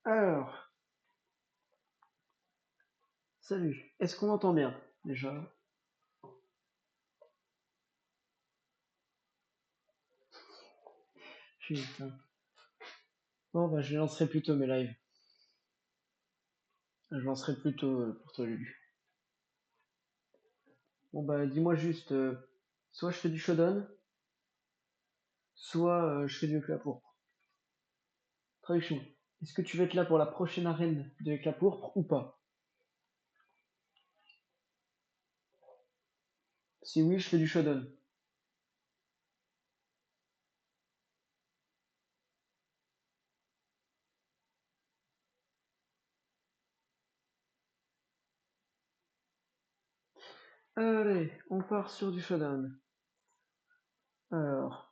Alors, salut. Est-ce qu'on m'entend bien déjà? Putain. Bon, bah, je lancerai plutôt mes lives. Je lancerai plutôt pour toi, Lulu. Bon, bah, dis-moi juste, soit je fais du Shodan, soit je fais du éclat pourpre. Traduction. Est-ce que tu veux être là pour la prochaine arène de l'éclat pourpre ou pas? Si oui, je fais du Shodan. Allez, on part sur du Shodan. Alors.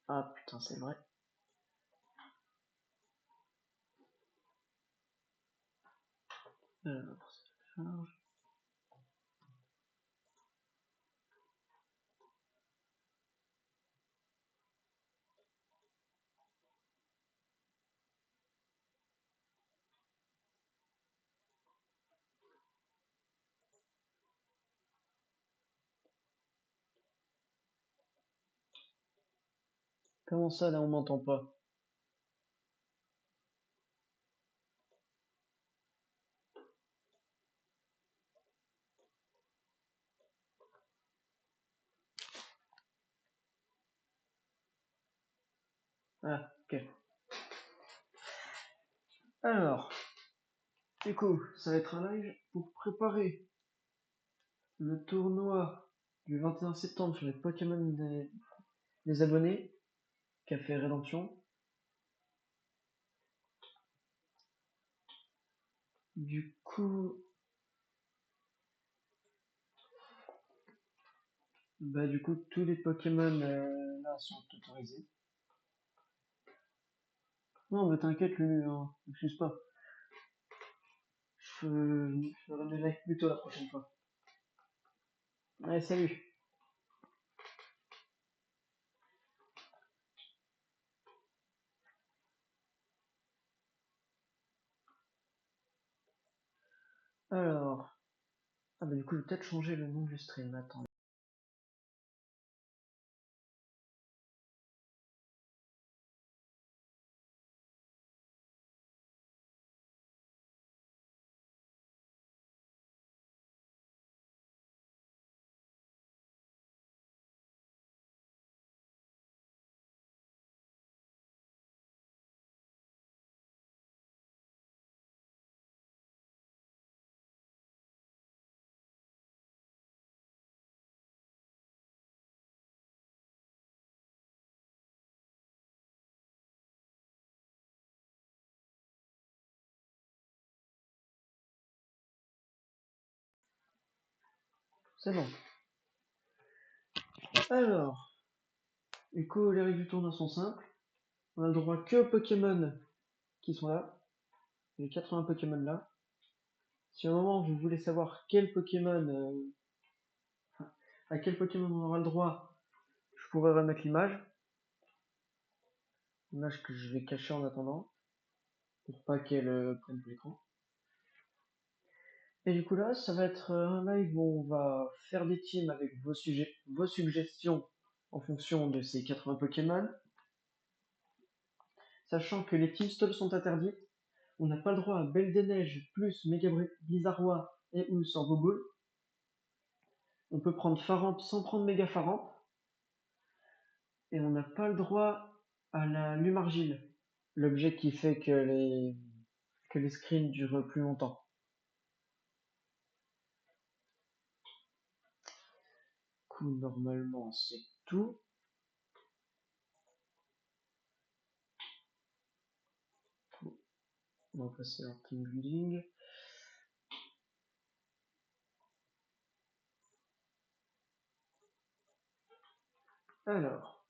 Ah putain, c'est vrai. Alors, ça charge. Comment ça, là, on m'entend pas? Ah, ok. Alors, du coup, ça va être un live pour préparer le tournoi du 21 septembre sur les Pokémon des abonnés, Café Rédemption. Du coup, tous les Pokémon là sont autorisés. Non, mais t'inquiète, Lulu, hein, m'excuse pas. Je ferai mes lives plus tôt la prochaine fois. Allez, salut. Alors, ah bah du coup, je vais peut-être changer le nom du stream. Attends. C'est bon. Alors, du coup, les règles du tournoi sont simples. On a le droit que aux Pokémon qui sont là. Les 80 Pokémon là. Si à un moment vous voulez savoir quel Pokémon, à quel Pokémon on aura le droit, je pourrais remettre l'image. L'image que je vais cacher en attendant. Pour pas qu'elle prenne tout l'écran. Et du coup là, ça va être un live où on va faire des teams avec vos suggestions en fonction de ces 80 Pokémon. Sachant que les team stalls sont interdites, on n'a pas le droit à Belle des Neiges plus Méga Blizzarrois et ou Sorboboule. On peut prendre Faramp sans prendre Méga Faramp. Et on n'a pas le droit à la Lumargile, l'objet qui fait que les screens durent plus longtemps. Du coup, normalement, c'est tout. On va passer en team building. Alors,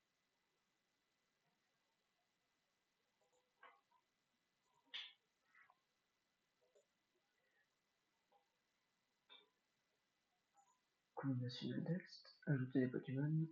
combinaison de texte, ajouter des Pokémon.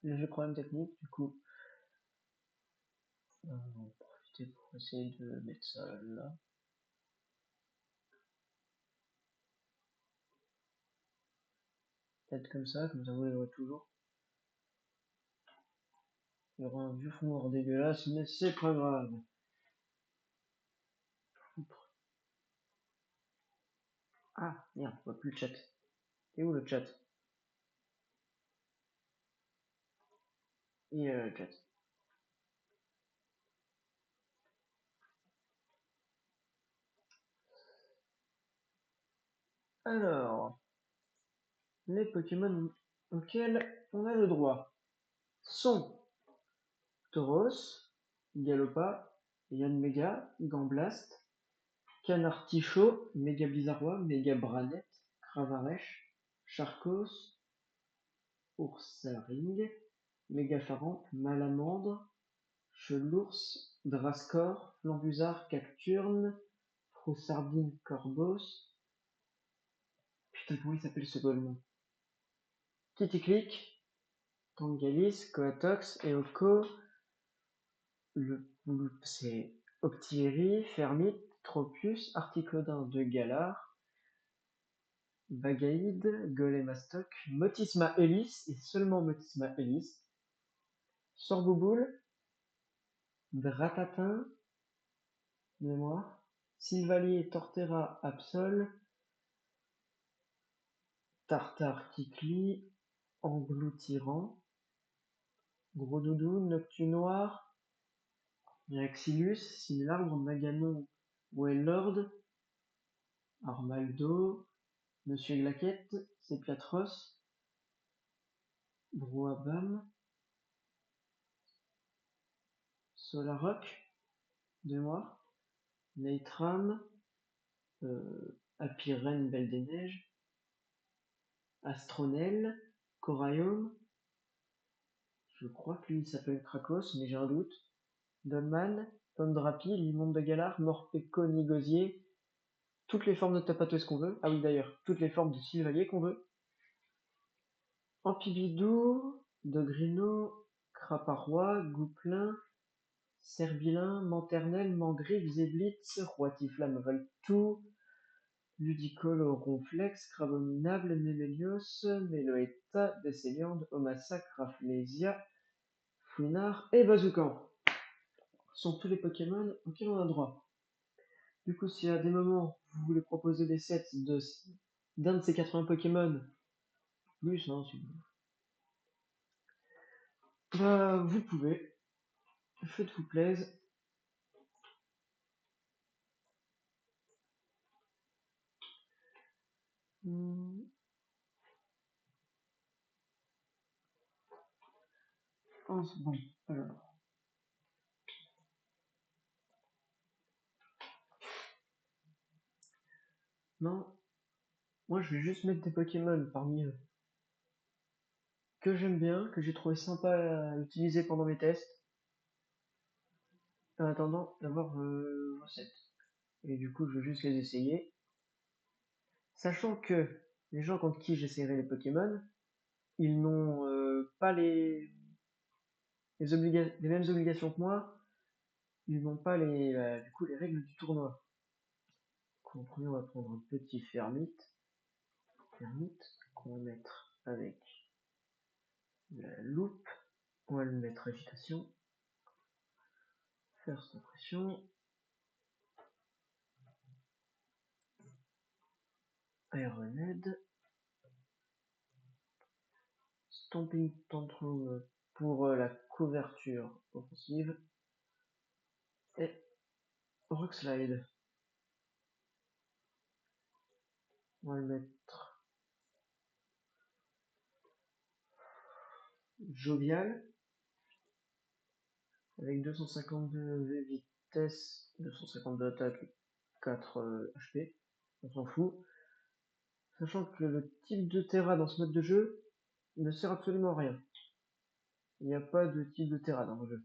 Léger problème technique, du coup, on va en profiter pour essayer de mettre ça là. Peut-être comme ça vous les aurez toujours. Il y aura un vieux fond noir dégueulasse, mais c'est pas grave. Ah, merde, on voit plus le chat. Et où le chat? Et le chat. Alors, les Pokémon auxquels on a le droit sont Tauros, Galopa, Yanmega, Gamblast, Canartichaud, Méga Blizzarrois, Méga Branette, Cravarèche, Charcos, Oursaring, Mégafaramp, Malamandre, Chelours, Drascor, Flambusard, Cacturne, Froussardine, Corvos. Putain, comment il s'appelle ce golemon? Kitiklik, Tangalis, Coatox, Eoko, c'est Octillerie, Fermite, Tropius, Articlodin de Galar, Bagaïde, Golemastoc, Motisma Hélice, et seulement Motisma Hélice, Sorbouboule, Dratatin, mémoire, Sylvalier, Torterra, Absol, Tartare, Kikli, Engloutirant, Gros Doudou, Noctunoir, Reaxilus, Silarbre, Maganon, Wellord, Armaldo, Monsieur Glaquette, Sepiatros, Brouabam, Solaroc, de mémoire, Neitram, Apirène, Belle des Neiges, Astronel, Coraium, je crois que lui il s'appelle Krakos, mais j'ai un doute, Dolman, Tondrapi, Limonde de Galar, Morpeko, Nigosier, toutes les formes de tapatoues qu'on veut, ah oui d'ailleurs, toutes les formes de Sylvalier qu'on veut, Ampibidou, Dogrino, Craparois, Gouplin, Serbilin, Manternel, Mangriffe, Zéblitz, Roitiflamme, Valtou, Ludicolo, Ronflex, Crabominable, Nemelios, Meloetta, Décéliande, Omassa, Rafflesia, Fouinard et Bazoukan. sont tous les Pokémon auxquels on a droit. Du coup, si à des moments vous voulez proposer des sets d'un de ces 80 Pokémon, plus, hein, si bah, vous pouvez, faites-vous plaise. Bon, alors. Non, moi je vais juste mettre des Pokémon parmi eux que j'aime bien, que j'ai trouvé sympa à utiliser pendant mes tests, en attendant d'avoir vos sets. Et du coup, je vais juste les essayer. Sachant que les gens contre qui j'essayerai les Pokémon, ils n'ont pas les mêmes obligations que moi, ils n'ont pas du coup, les règles du tournoi. Donc, en premier, on va prendre un petit Fermite. Qu'on va mettre avec la loupe. On va le mettre agitation. First impression. Ironhead. Stomping Tantrum pour la couverture offensive. Et Rock Slide. On va le mettre jovial. Avec 252 vitesse, 252 attaque, 4 HP. On s'en fout. Sachant que le type de Terra dans ce mode de jeu ne sert absolument à rien. Il n'y a pas de type de Terra dans le jeu.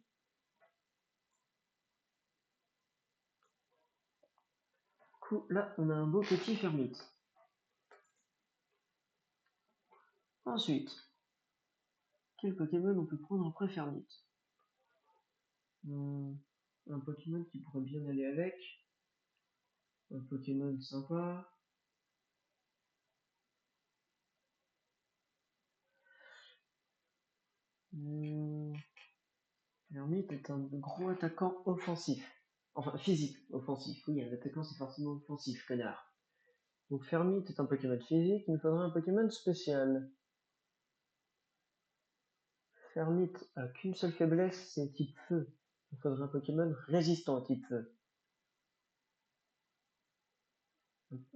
Du coup, là, on a un beau petit Fermite. Ensuite, quel Pokémon on peut prendre après Fermite? Un Pokémon qui pourrait bien aller avec. Un Pokémon sympa. Fermite est un gros attaquant offensif. Enfin, physique, offensif. Oui, un attaquant c'est forcément offensif, connard. Donc Fermite est un Pokémon physique, il me faudrait un Pokémon spécial. Fermite a qu'une seule faiblesse, c'est type feu. Il faudrait un Pokémon résistant au type feu.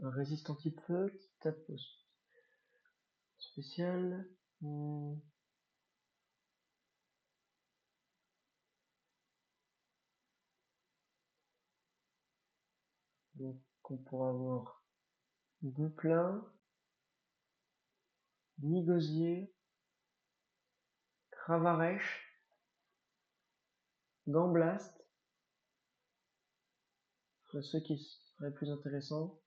Un résistant type feu qui tape au spécial. Donc on pourra avoir Gouplin, Migosier, Cravarèche, Gamblast. Ce seraient ceux qui seraient plus intéressants.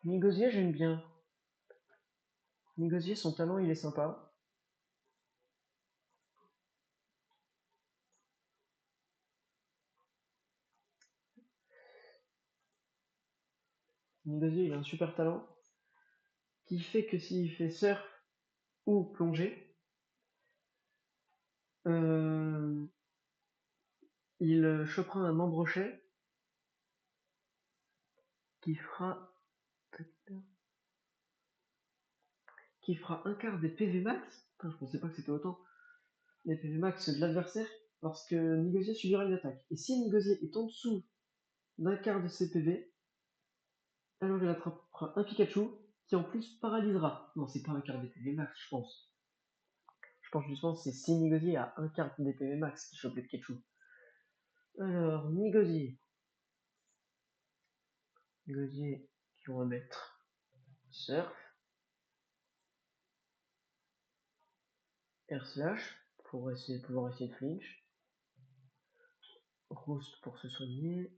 Migosier, j'aime bien. Migosier, son talent, il est sympa. Migosier, il a un super talent qui fait que s'il fait surf ou plongée, il chopera un embrochet qui fera un quart des PV max. Putain, je pensais pas que c'était autant. Les PV max de l'adversaire lorsque Migosier subira une attaque. Et si Migosier est en dessous d'un quart de ses PV, alors il attrapera un Pikachu qui en plus paralysera. Non, c'est pas un quart des PV max, je pense. Je pense justement que c'est si Migosier a un quart des PV max qui chope le Pikachu. Alors, Migosier qui on va mettre Surf, Air Slash pour pouvoir essayer de flinch, Roost pour se soigner,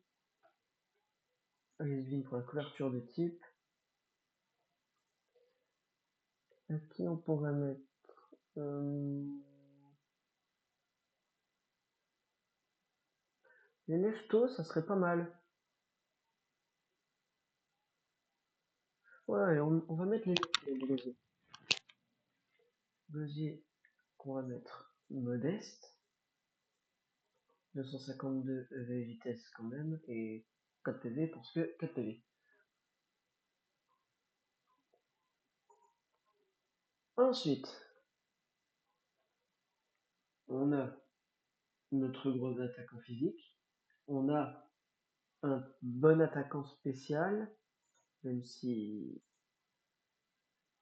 Ice Beam pour la couverture de type. À qui on pourrait mettre les Leftos, ça serait pas mal. Ouais, on va mettre les Leftos. Gosier qu'on va mettre modeste. 252 EV vitesse quand même, et 4 PV parce que 4 PV. Ensuite, on a notre gros attaquant physique. On a un bon attaquant spécial, même si...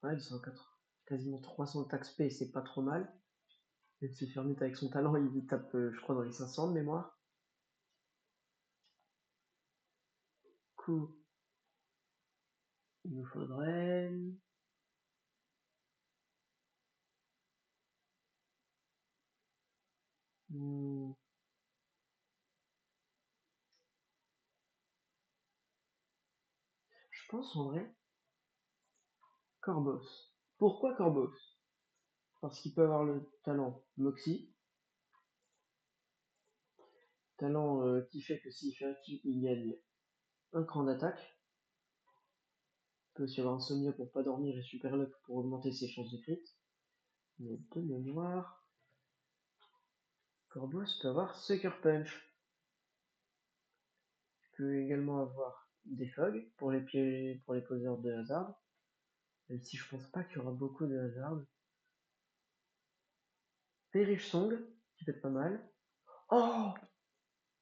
Ouais, 204, quasiment 300 attaques spé, c'est pas trop mal. Même si Fermite avec son talent, il tape, je crois, dans les 500 de mémoire. Coup, il nous faudrait... je pense en vrai, Corvos. Pourquoi Corvos? Parce qu'il peut avoir le talent Moxie, talent qui fait que s'il fait un kill, il gagne un cran d'attaque. Il peut aussi avoir Insomnia pour pas dormir et Super Luck pour augmenter ses chances de crit. Mais de mémoire, Corvos peut avoir Sucker Punch. Il peut également avoir des Fog pour les pieds, pour les poseurs de hasard. Même si je pense pas qu'il y aura beaucoup de hasard. Perish Song, qui peut être pas mal. Oh,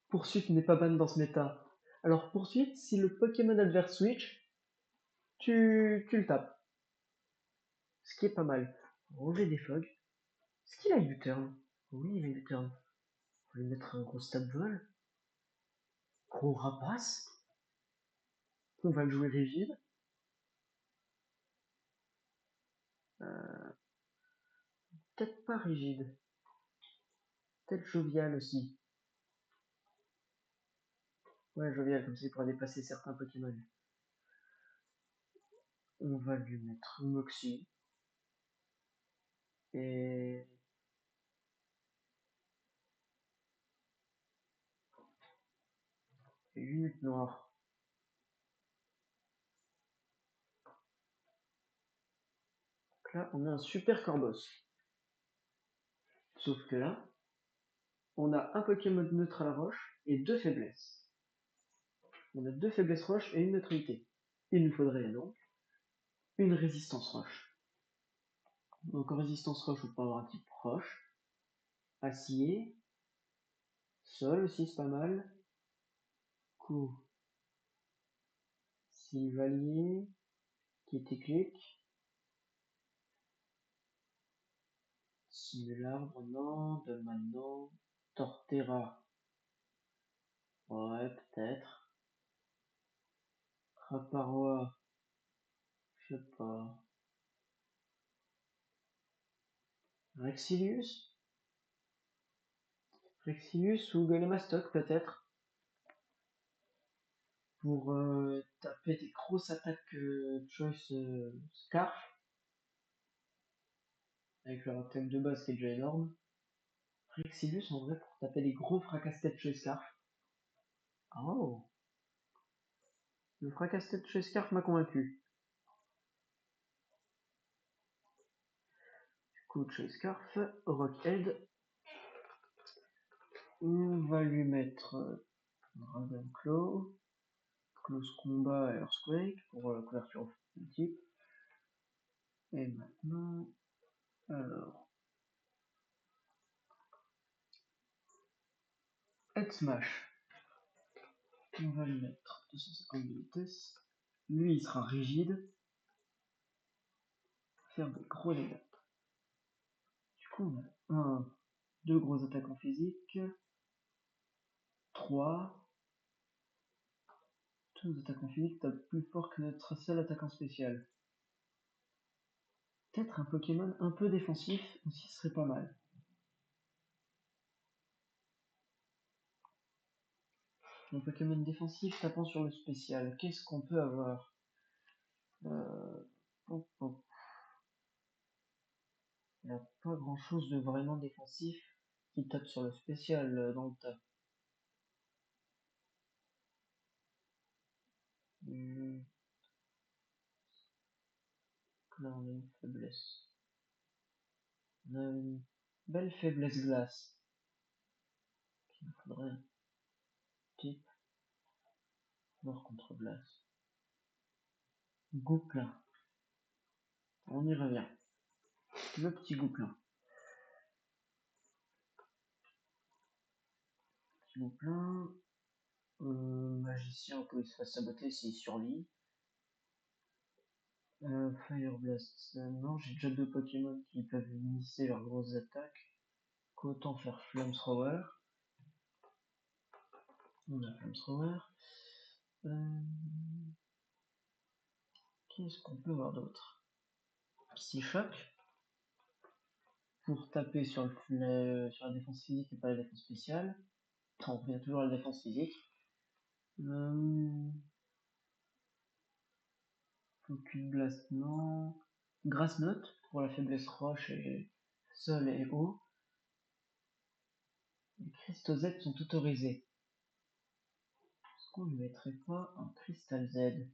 Poursuite n'est pas ban dans ce méta. Alors Poursuite, si le Pokémon adverse switch, tu le tapes. Ce qui est pas mal. Ranger des Fog. Est-ce qu'il a U-turn? Oui, il a U-turn. On va lui mettre un gros stab vol. Gros rapace. On va le jouer rigide. Peut-être pas rigide. Peut-être jovial aussi. Ouais, jovial, comme ça il pourra dépasser certains Pokémon. On va lui mettre Moxie. Et... une minute noire. Donc là, on a un super Corvos. Sauf que là, on a un Pokémon neutre à la roche et deux faiblesses. On a deux faiblesses roche et une neutralité. Il nous faudrait donc une résistance roche. Donc en résistance roche, on peut avoir un type roche, acier, sol aussi c'est pas mal, coup, Sylvalier, qui était clic, Simularbre, non, de maintenant, Torterra, ouais peut-être, Raparoa, je sais pas, Rexilius, Rexilius ou Golemastoc peut-être, pour taper des grosses attaques Choice Scarf, avec leur attaque de base qui est déjà énorme. Rexilius en vrai pour taper des gros fracasse-tête Choice Scarf. Oh, le fracasse-tête Choice Scarf m'a convaincu. Du coup, Choice Scarf, Rockhead, on va lui mettre Dragon Claw, Close Combat et Earthquake pour la couverture type. Et maintenant, alors, Head Smash. On va lui mettre 250 de vitesse. Lui, il sera rigide. Faire des gros dégâts. Du coup, on a 1, 2 gros attaquants physiques. 3. Tous nos attaquants physiques tapent plus fort que notre seul attaquant spécial. Peut-être un Pokémon un peu défensif aussi serait pas mal. Un Pokémon défensif tapant sur le spécial. Qu'est-ce qu'on peut avoir oh, oh. Il n'y a pas grand chose de vraiment défensif qui tape sur le spécial dans le tas. Là on a une faiblesse. On a une belle faiblesse glace. Il nous faudrait un type mort contre glace. Gouplin. On y revient. Le petit Gouplin. Petit Gouplin. Magicien, on peut se faire saboter s'il survit. Fire Blast. Non, j'ai déjà 2 Pokémon qui peuvent initier leurs grosses attaques. Qu'autant faire Flamethrower. On a Flamethrower. Qu'est-ce qu'on peut voir d'autre? Psychoc. Pour taper sur la défense physique et pas la défense spéciale. On revient toujours à la défense physique. Focus Blast, non. Grass Note pour la faiblesse roche et sol et eau. Les cristaux Z sont autorisés. Est-ce qu'on ne mettrait pas un cristal Z?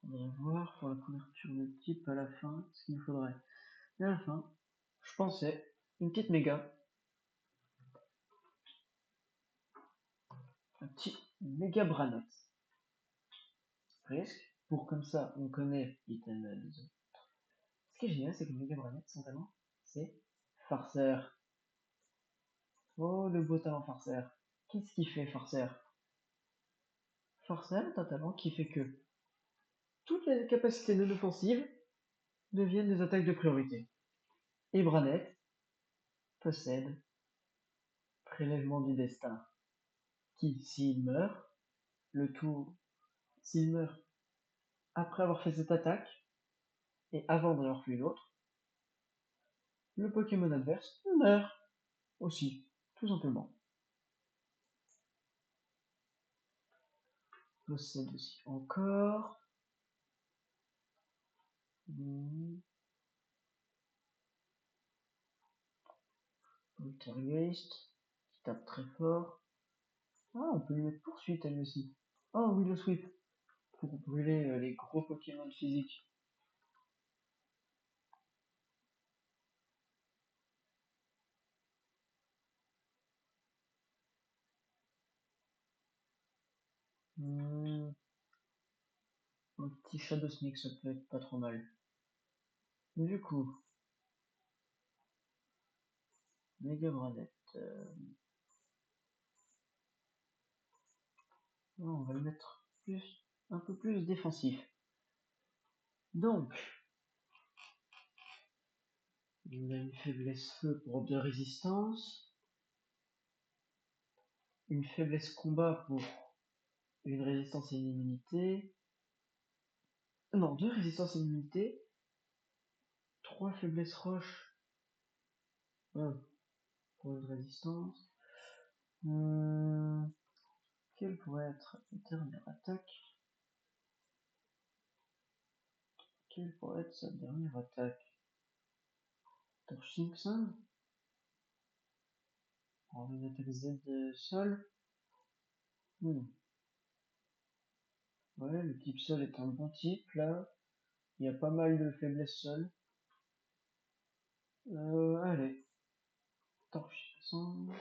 Faudrait voir pour la couverture de type à la fin ce qu'il nous faudrait. Et à la fin, je pensais une petite méga. Un petit méga Branet. Presque. Pour comme ça, on connaît l'item des autres. Ce qui est génial, c'est que le méga Branet, son talent, c'est farceur. Oh, le beau talent farceur. Qu'est-ce qu'il fait, farceur? Farceur est un talent qui fait que toutes les capacités non offensives deviennent des attaques de priorité. Et Branet possède Prélèvement du destin, qui, s'il meurt, s'il meurt après avoir fait cette attaque, et avant d'en avoir fait une autre, le Pokémon adverse meurt aussi, tout simplement. Possède aussi encore. Poltergeist, qui tape très fort. Ah, on peut lui mettre poursuite elle aussi. Oh, Willow Sweep, pour brûler les gros Pokémon physiques. Un petit Shadow Sneak, ça peut être pas trop mal. Du coup, Mega Branet. On va le mettre un peu plus défensif. Donc, on a une faiblesse feu pour 2 résistances. Une faiblesse combat pour une résistance et une immunité. Non, 2 résistances et une immunité. 3 faiblesses roche. Pour une résistance. Quelle pourrait être la dernière attaque? Quelle pourrait être sa dernière attaque? Torching Sun? Alors, une attaque Z de sol? Ouais, le type sol est un bon type là. Il y a pas mal de faiblesses sol. Allez. Torching Sun.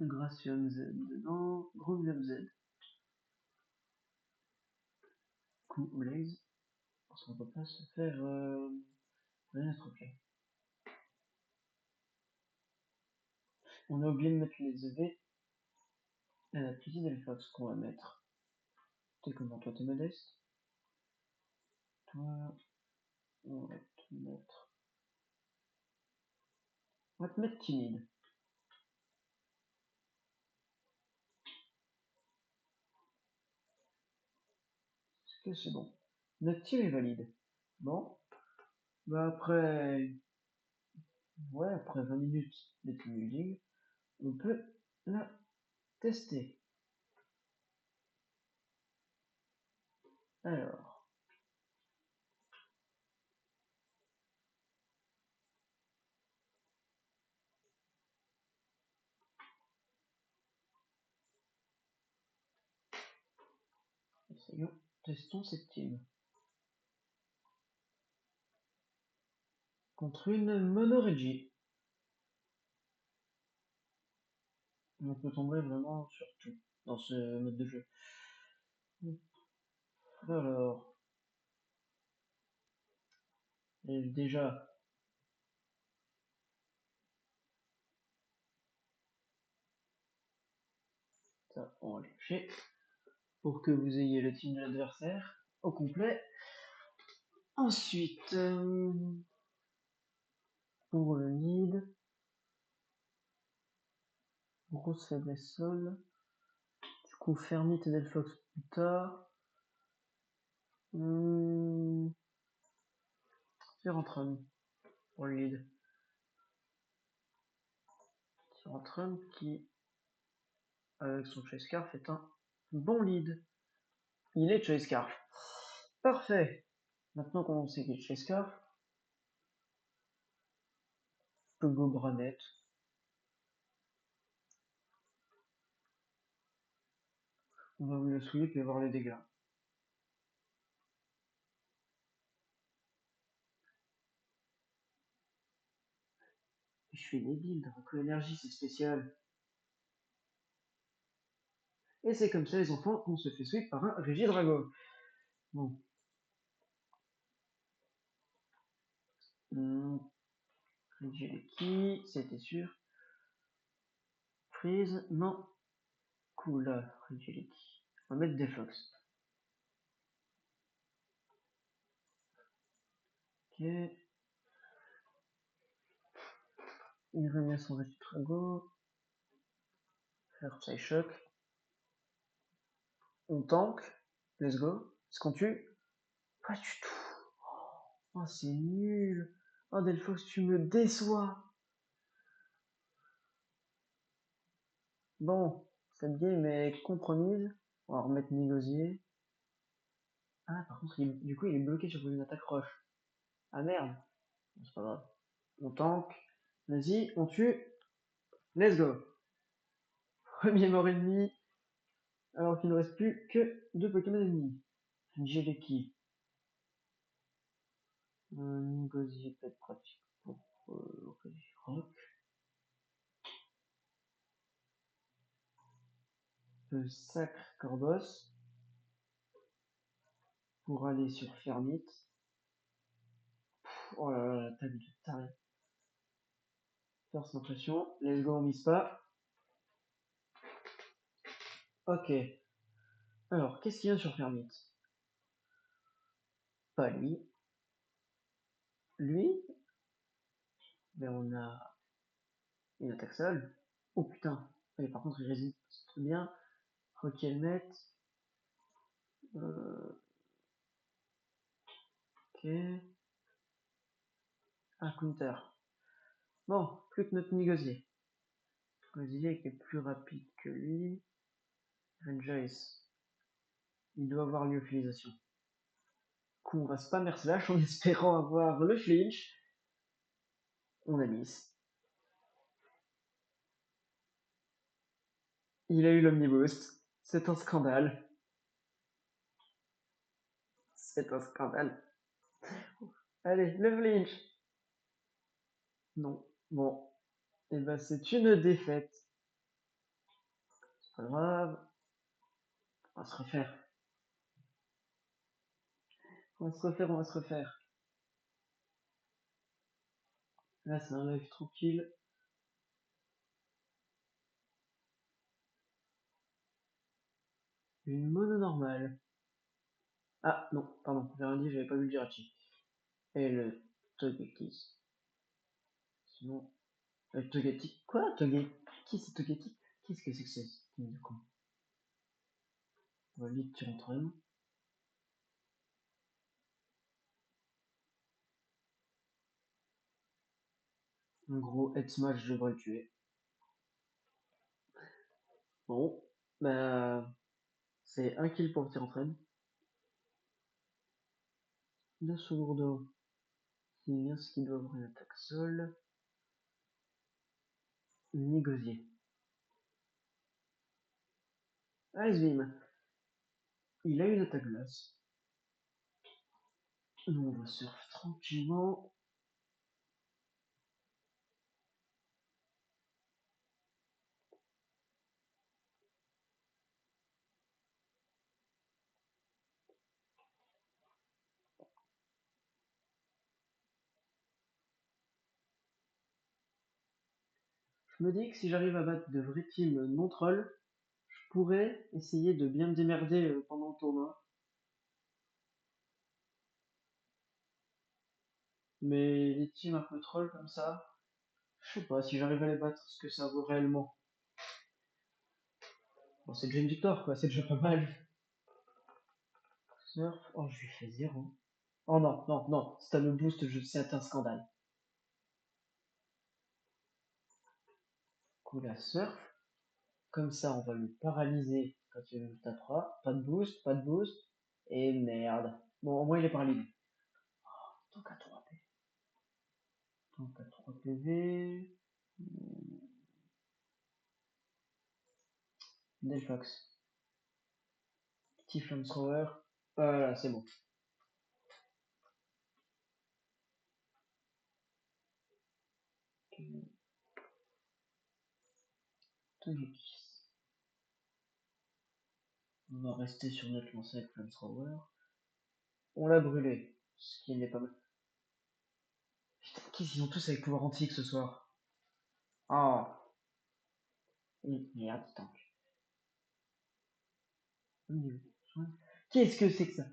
Gracium Z dedans. Grovium Z. Coup Blaze. Parce qu'on peut pas se faire rien attraper. On a oublié de mettre les EV. Et la petite Delphox qu'on va mettre. T'es comment? Toi t'es modeste? Toi, on va te mettre. On va te mettre timide. Est-ce que c'est bon? Notre tir est valide. Bon. Bah après. Ouais, après 20 minutes de team building, on peut la tester. Alors. Testons cette team. Contre une Monorégie. On peut tomber vraiment sur tout dans ce mode de jeu. Alors, et déjà, ça on va lâcher pour que vous ayez le team de l'adversaire au complet. Ensuite, pour le lead, grosse faiblesse sol. Du coup, Fermite et Delphox plus tard. Tyrantrum pour le lead. Tyrantrum qui, avec son Choice Scarf, est un bon lead. Il est Choice Scarf. Parfait. Maintenant qu'on sait qu'il est Choice Scarf, Pogo Granette. On va vous le sweep et voir les dégâts. Je fais des builds, Énergie c'est spécial. Et c'est comme ça les enfants qu'on se fait sweep par un Régidrago. Bon. Regieleki, c'était sûr. Freeze, non. Cool, Regieleki. On va mettre des Fox. Ok. Il remet son Régidrago. Faire Psyshock. On tank. Let's go. Est-ce qu'on tue? Pas du tout. Oh, c'est nul. Oh, Delphox, tu me déçois. Bon, cette game est compromise. On va remettre Nigosier. Ah, par contre, du coup, il est bloqué sur une attaque rush. Ah merde. Bon, c'est pas grave. On tank. Vas-y, on tue. Let's go. Premier mort ennemi. Alors qu'il ne reste plus que 2 Pokémon ennemis. Jeleki. Nigosier peut être pratique pour Rock. Le Sacre Cordos. Pour aller sur Fermite. Oh là là, l'attaque de taré. Force impression. Let's go, on mise pas. Ok. Alors, qu'est-ce qu'il y a sur Fermite? Pas lui. Lui, mais on a une attaque seule. Oh putain. Et par contre, il résiste très bien. Rocky Helmet. Ok. Un counter. Bon, plus que notre Nigosier. Nigosier qui est plus rapide que lui. Renjace. Il doit avoir lyophilisation. Du coup, on va spammer slash en espérant avoir le flinch. On a miss. Il a eu l'omniboost. C'est un scandale. C'est un scandale. Allez, le flinch. Non. Bon. Et ben c'est une défaite. C'est pas grave. On va se refaire. On va se refaire, on va se refaire. Là c'est un live tranquille. Une mono normale. Ah non, pardon, j'ai rien dit, j'avais pas vu le Jirachi. Et le Togekiss. Sinon. Le Togetic. Quoi Togetic? Qui c'est Togetic? Qu'est-ce que c'est que c'est du coup? On va vite tirer entre eux. En gros, head smash, je devrais le tuer. Bon, bah, c'est un kill pour tirer entre eux. Le Sourdo, qui est ce qu'il doit avoir une attaque sol. Négosier. Ice Beam. Il a une attaque glace. Nous, on va surf tranquillement. Je me dis que si j'arrive à battre de vrais teams non trolls, je pourrais essayer de bien me démerder pendant le tournoi. Mais les teams un peu trolls comme ça, je sais pas si j'arrive à les battre, ce que ça vaut réellement. Bon, c'est déjà une victoire, quoi, c'est déjà pas mal. Surf, oh, je lui fais 0. Oh non, non, non, si t'as le boost, c'est un scandale. Cool, la surf. Comme ça, on va le paralyser quand il me tapera. Pas de boost, pas de boost. Et merde. Bon, au moins il est paralysé. Tant qu'à 3 PV. Tant qu'à 3 PV. Delphox. Petit flamethrower. Voilà, c'est bon. On va rester sur notre lancée avec flamethrower. On l'a brûlé. Ce qui n'est pas mal. Putain, qu'est-ce qu'ils ont tous avec pouvoir antique ce soir? Ah, merde, putain. Qu'est-ce que c'est que ça?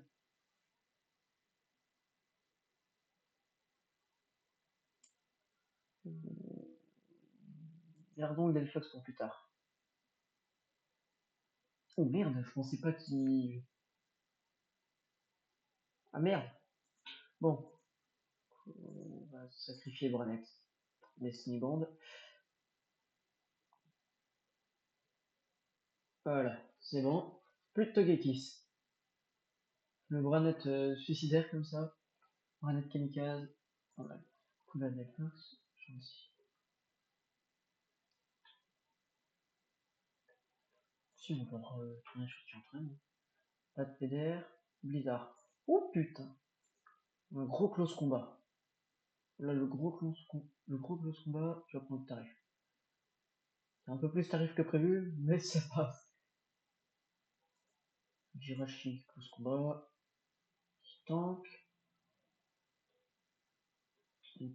Gardons le Delphox pour plus tard. Oh merde, je pensais pas qu'il... Ah merde. Bon, on va sacrifier Branet. Destiny Bond. Voilà, c'est bon. Plus de Togekiss. Le Branet suicidaire comme ça. Branet kamikaze. Voilà. Cool Delphox. Gentil. Si on peut tourner sur qui entraîne. Pas de PDR. Blizzard. Oh putain. Un gros close combat. Là, le gros close combat, tu vas prendre le tarif. C'est un peu plus tarif que prévu, mais ça passe. Jirachi, close combat. Tank.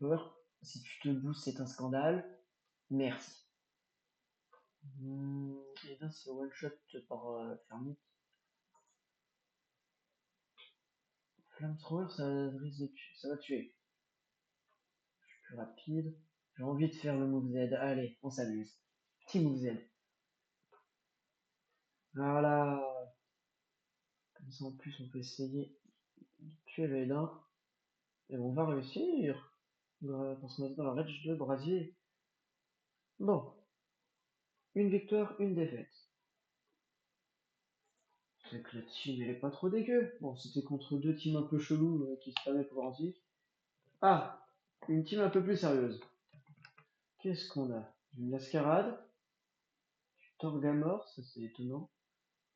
Power. Si tu te boostes, c'est un scandale. Merci. Et là, c'est one shot par Fermi. Flamethrower, ça risque de tuer. Ça va tuer. Je suis plus rapide. J'ai envie de faire le move Z. Allez, on s'amuse. Petit move Z. Voilà. Comme ça, en plus, on peut essayer de tuer le L1. Et on va réussir. Parce qu'on est dans la range de brasier. Bon. Une victoire, une défaite. C'est que la team, elle est pas trop dégueu. Bon, c'était contre deux teams un peu chelous qui se spammaient pour antique. Ah, une team un peu plus sérieuse. Qu'est-ce qu'on a? Une Mascarade, du Torgamor, ça c'est étonnant.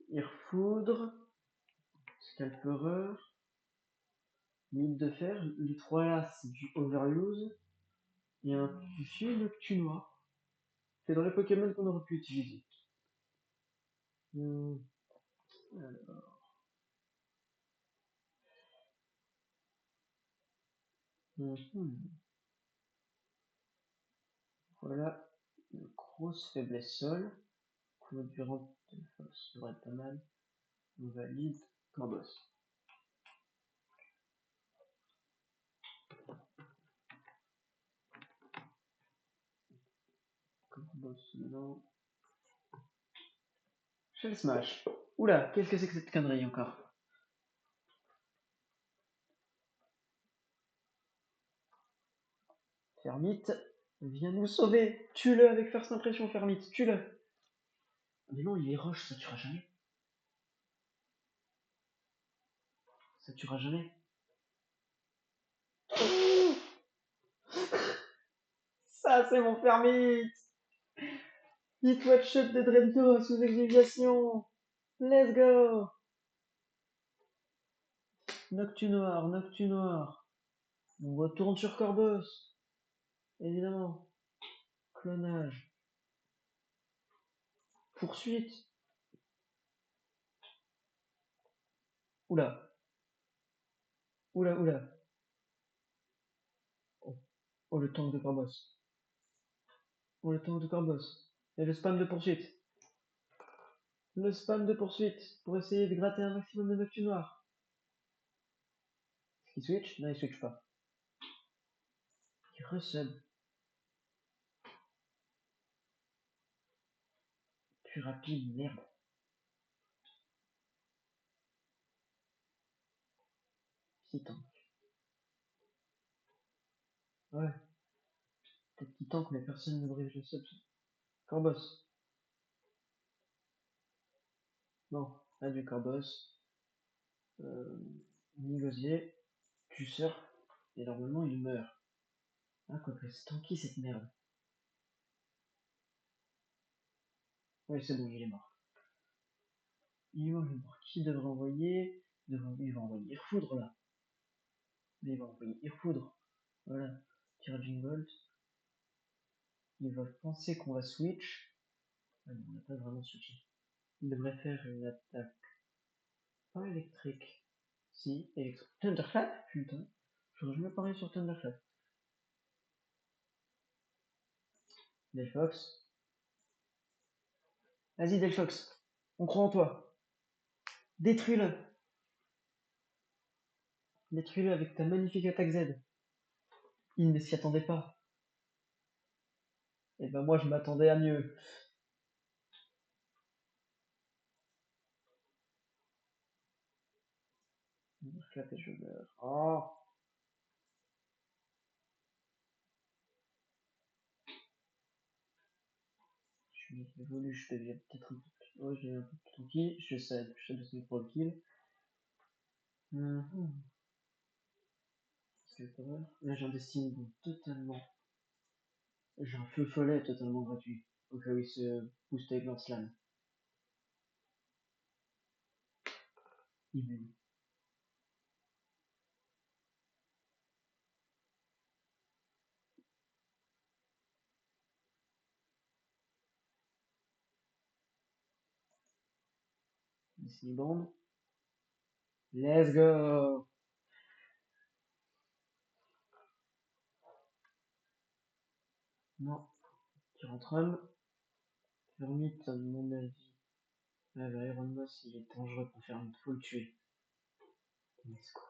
Irfoudre, Scalperer, Mine de Fer. Les trois là, c'est du Overuse. Et un Tufi Noctunois. C'est dans les Pokémon qu'on aurait pu utiliser. Alors, voilà. Une grosse faiblesse sol. Durant de force devrait être pas mal. On valide. Corbos. Corbos, non. Shell Smash. Oula, qu'est-ce que c'est que cette connerie encore? Fermite, viens nous sauver. Tue-le avec First Impression, Fermite, tue-le. Mais non, il est roche, ça tuera jamais. Ça tuera jamais. Ça, c'est mon Fermite. Hit Watch Shot de Drento sous exiliation. Let's go. Noctunoir, Noctunoir. On retourne sur Corbos. Évidemment. Clonage. Poursuite. Oula. Oula, oula. Oh, oh le tank de Corbos. Oh, le tank de Corbos. Et le spam de poursuite. Le spam de poursuite pour essayer de gratter un maximum de Noctunoir. Est-ce qu'il switch? Non, il switch pas. Il resub. Plus rapide, merde. Si tank. Ouais. Peut-être qu'il tank, mais personne ne brise le sub. Corbos. Non, là du Corbos. Négocier. Tu sors. Et normalement il meurt. Ah, quoi que c'est tanky cette merde. Ouais, c'est bon, il est mort. Il est mort, il est mort. Qui devrait envoyer? Il va envoyer Irfoudre là. Mais il va envoyer Irfoudre. Voilà. Tiraging Bolt. Il va penser qu'on va switch. Ah non, on n'a pas vraiment switché. Il devrait faire une attaque. Pas électrique. Si, électrique. Thunderclap? Putain. J'aurais jamais parlé sur Thunderclap. Delphox. Vas-y, Delphox. On croit en toi. Détruis-le. Détruis-le avec ta magnifique attaque Z. Il ne s'y attendait pas. Et ben moi, je m'attendais à mieux. Thunderclap et je meurs. Oh. Je m'évolue, je deviens peut-être un peu plus. Ouais, je deviens un peu plus tranquille. Je sais de pour le kill. Là, j'ai un Destiny bon, totalement. J'ai un feu follet totalement gratuit. Au cas où il se booste avec lance-flamme. Immune. Destiny Bond. Let's go! Non. Qui rentre homme. Vermite, à mon avis. Là, le Iron Moss, il est dangereux pour faire une. Faut le tuer. Let's go.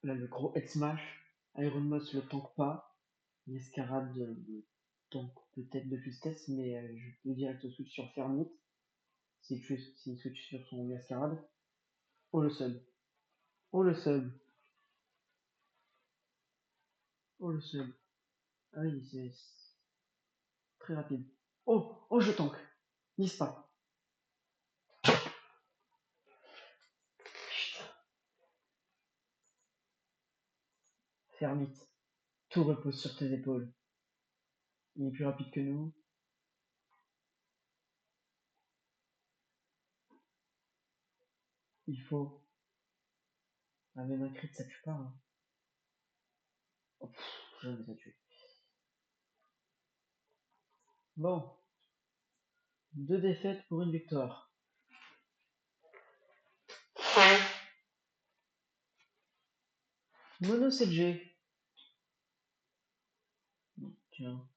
Là, le gros head smash. Iron Moss le tank pas. L'escarade le tank peut-être de justesse, mais je peux direct switch sur Fermite. S'il switch sur son mascarade. Oh le sub. Oh le sub. Oh le sub. Ah oui, c'est très rapide. Oh, oh je tank. Mise pas. Fermite. Tout repose sur tes épaules. Il est plus rapide que nous. Il faut. Ah, même un crit ça tue pas. Hein. Oh, jamais ça tue. Bon. 2 défaites pour une victoire. Mono CG. Tiens.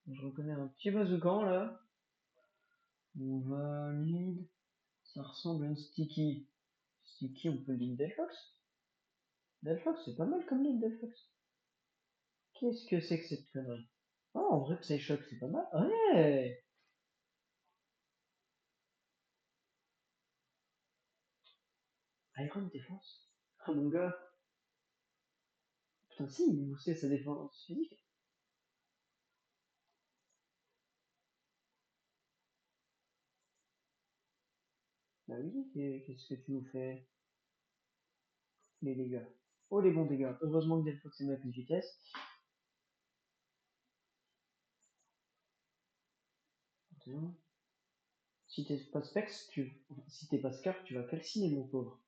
Je reconnais un petit bazookan là. On valide. Ça ressemble à une sticky. Sticky, on peut lead Delphox. Delphox, c'est pas mal comme lead Delphox. Qu'est-ce que c'est que cette connerie? Oh, en vrai, Psyshock, c'est pas mal. Ouais! Iron Défense? Ah mon gars. Putain, si, il boostait sa défense physique. Bah oui, qu'est-ce que tu nous fais? Les dégâts. Oh, les bons dégâts. Heureusement que Delphox est ma plus vitesse. Si t'es pas Specs, si t'es pas Scar, tu vas calciner, mon pauvre.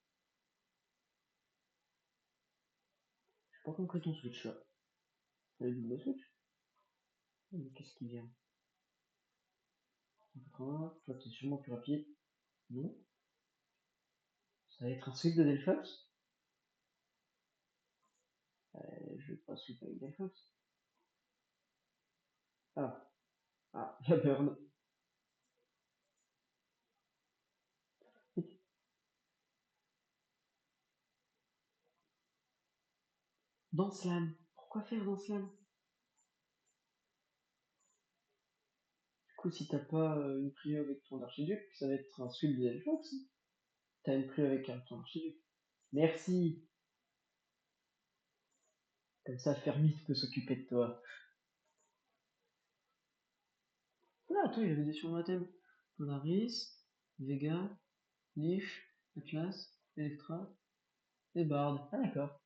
J'ai pas compris ton switch là. Le double switch? Mais qu'est-ce qui vient? 180, toi t'es sûrement plus rapide. Non? Ça va être un sweep de Delphox? Je vais pas sweep avec Delphox. Ah, ah, il y a Burn. Dans Slam. Pourquoi faire dans Slam? Du coup, si t'as pas une prio avec ton archiduc, ça va être un sweep de Delphox. T'as une prio avec ton archiduc. Merci. Comme ça, Fermis peut s'occuper de toi. Ah, attends, il y avait des surnoms à thème. Polaris, Vega, Leaf, Atlas, Electra et Bard. Ah, d'accord.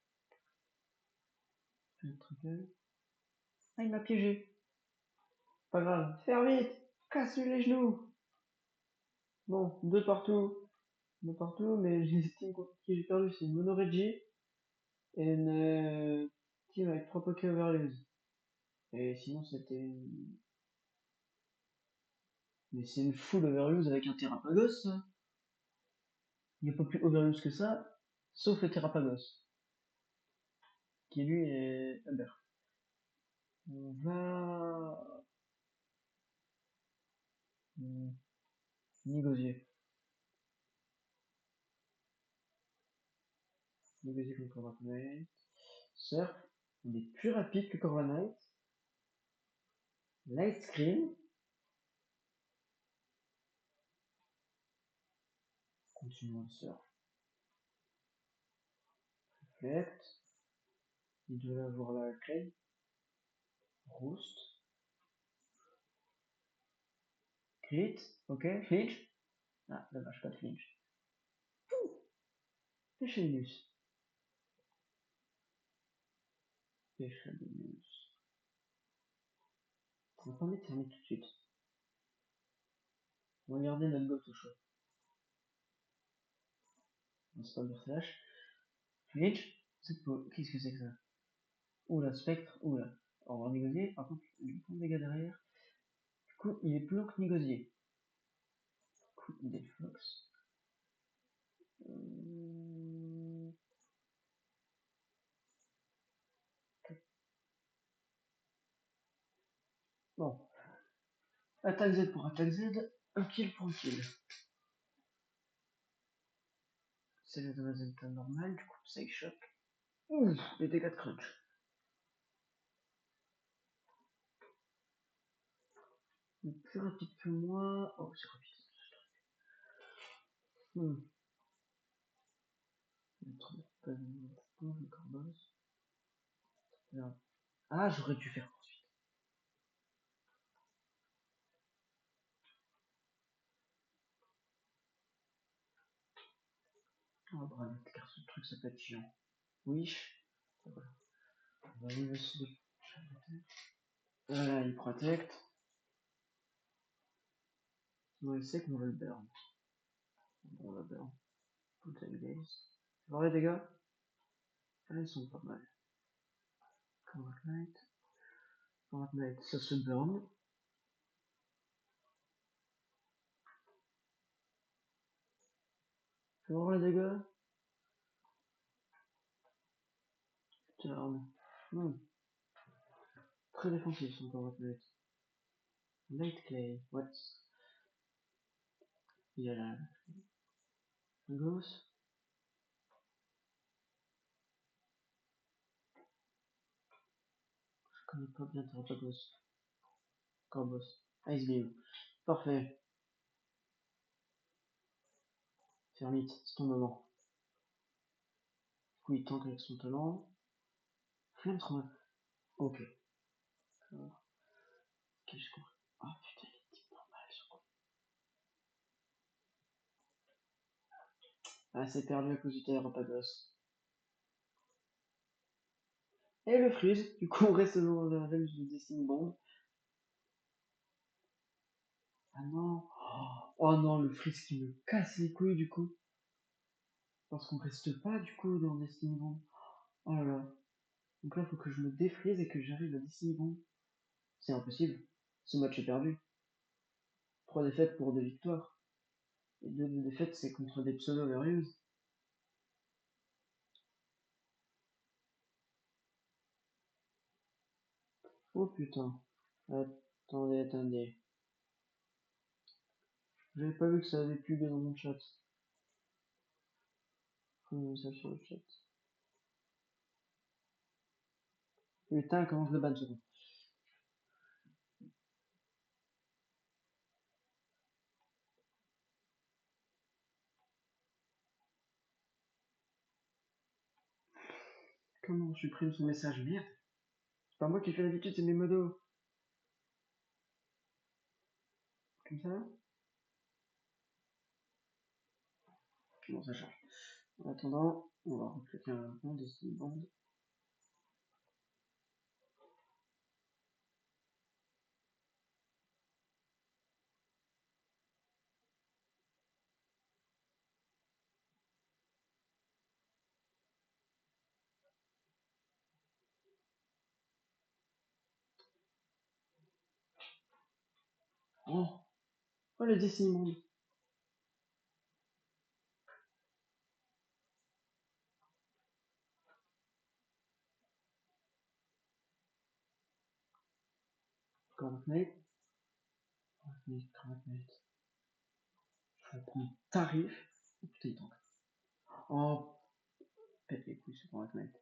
Ah, il m'a piégé. Pas grave. Faire vite. Casse-lui les genoux. Bon, deux partout. Deux partout, mais j'estime contre qui j'ai perdu, c'est une Monoreggie et une team avec 3 Poké Overuse. Et sinon, c'était une... Mais c'est une full Overuse avec un Terrapagos, ça. Il n'y a pas plus Overuse que ça, sauf le Terrapagos, qui lui est Albert. On va... Négocier. Négocier contre Corviknight. Surf, on est plus rapide que Corviknight. Light Screen. Continuons le surf. Reflect. Il doit avoir la clé. Roost. Crit. Ok. Flinch. Ah, dommage, pas de flinch. Péchalus. Péchalus. On va pas mettre terminé tout de suite. On va garder notre gosse au chaud. On se passe slash. Flinch. Qu'est-ce que c'est que ça? Oula, spectre. Oula. On va négocier. Par contre, il y a plein de dégâts derrière. Du coup, il est plus long que négocier. Du coup, il est Fox. Bon. Attaque Z pour attaque Z. Un kill pour un kill. C'est le résultat normal. Du coup, Psy Shock. Ouh, les dégâts de crunch. Il est plus rapide que moi. Oh, c'est rapide. Ah, j'aurais dû faire poursuite. Oh, bravo, car ce truc, ça peut être chiant. Wish. Voilà. On va laisser. Voilà, il protecte. Sinon, il sait qu'on veut le burn. Bon, on va burn. Put and gaze. Alors, les dégâts, ah, ils sont pas mal. Combat Knight. Combat Knight, ça se burn. Fais voir les dégâts. Turn. Très défensif son Combat Knight. Light Clay, what? Il y a la Ghost. Je connais pas bien Terrapagos. Corbos. Ice Beam. Parfait. Fermite, c'est ton moment. Du coup, il tente avec son talent. Flamethrower. Ok. D'accord. Ok, je comprends. Ah putain, il est type normal ce coup. Ah, c'est perdu à cause du Terrapagos. Et le freeze. Du coup, on reste dans la range de Destiny Bond. Ah non. Oh. Oh non, le freeze qui me casse les couilles du coup. Parce qu'on reste pas du coup dans Destiny Bond. Oh là là. Donc là, il faut que je me défrise et que j'arrive à Destiny Bond. C'est impossible. Ce match est perdu. 3 défaites pour 2 victoires. Et 2 défaites, c'est contre des pseudo-varieuses. Oh putain. Attendez. J'avais pas vu que ça avait pubé dans mon chat. Comment ça sur le chat? Putain, comment je le banne ce con? Comment je supprime son message? Merde. C'est pas moi qui fais l'habitude, c'est mes modos. Comme ça? Bon, ça charge. En attendant, on va recliquer un moment de cette bande. Oh, oh le Destiny Monde. Cramatmate. Cramatmate. Je vais prendre tarif. Oh putain, il tank. Oh, pète les couilles, c'est Cramatmate.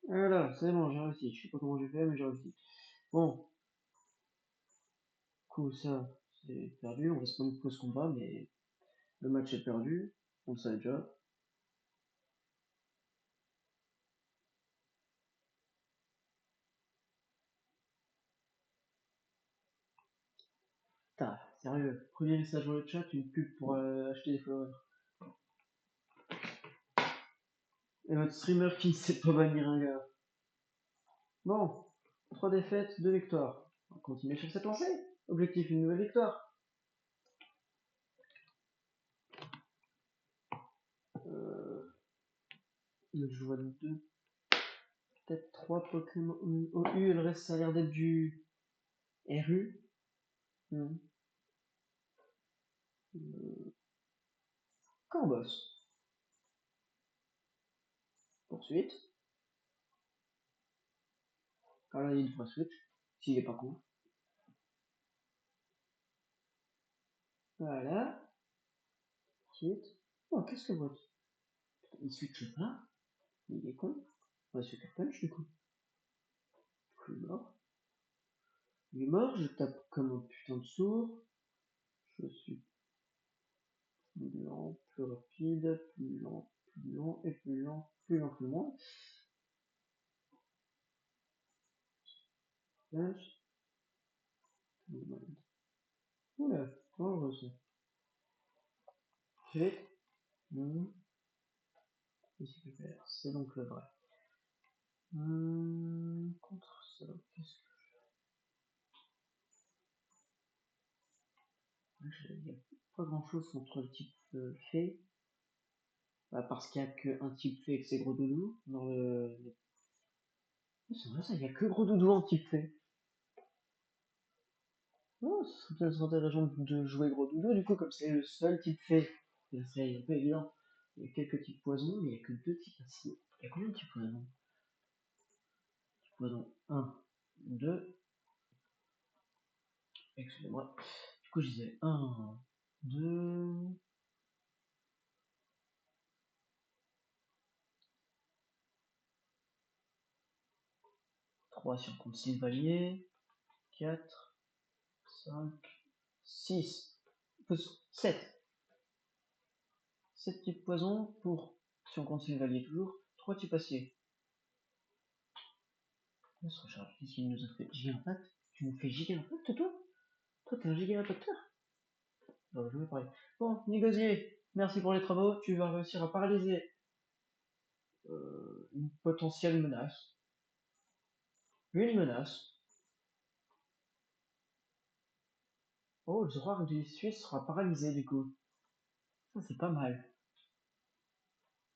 Voilà, c'est bon, j'ai réussi. Je sais pas comment j'ai fait, mais j'ai réussi. Bon, coup, ça, c'est perdu. On va se prendre ce combat, mais le match est perdu. On le savait déjà. Putain, sérieux. Premier message dans le chat, une pub pour acheter des followers. Et notre streamer qui ne sait pas bannir un gars. Bon, 3 défaites, 2 victoires. On va continuer sur cette lancée. Objectif, une nouvelle victoire. Je vois 2, peut-être 3 Pokémon OU. Le reste, ça a l'air d'être du RU. Hmm. Corbos. Poursuite. Ah là, il devrait switch. S'il est pas con. Voilà. Poursuite. Oh, qu'est-ce que votre. Il switch pas. Il est con. On va Sucker Punch du coup. Il est mort. Il est mort. Je tape comme un putain de sourd. Je suis plus lent, plus rapide, plus lent, plus lent, et plus lent, plus lent que moi. Flash. Oula, dangereux ça. Fait. C'est donc le vrai. Contre ça, qu'est-ce que. Il n'y a pas grand chose contre le type fait. Bah, parce qu'il n'y a qu'un type fait et que c'est gros doudou. Dans le. C'est vrai ça, il n'y a que gros doudou en type fait. Oh, ce serait peut-être intéressant de jouer gros doudou, du coup, comme c'est le seul type fait. Ça serait un peu évident. Il y a quelques types poison, mais il n'y a que 2 types ainsi. Il y a combien de types poison? Poison 1, 2. Excusez-moi. Du coup, je disais 1, 2, 3 si on compte Sylvalier. 4, 5, 6, 7. 7 types de poison pour, si on compte Sylvalier toujours, 3 types acier. On se recharge. Qu'est-ce qu'il nous a fait? Giga Impact? Tu nous fais Giga Impact, toi? Toi, t'es un Giga Impacteur? Non, je vais parler. Bon, négocier. Merci pour les travaux. Tu vas réussir à paralyser une potentielle menace. Une menace. Oh, le Zoroark du Suisse sera paralysé du coup. Ça, c'est pas mal.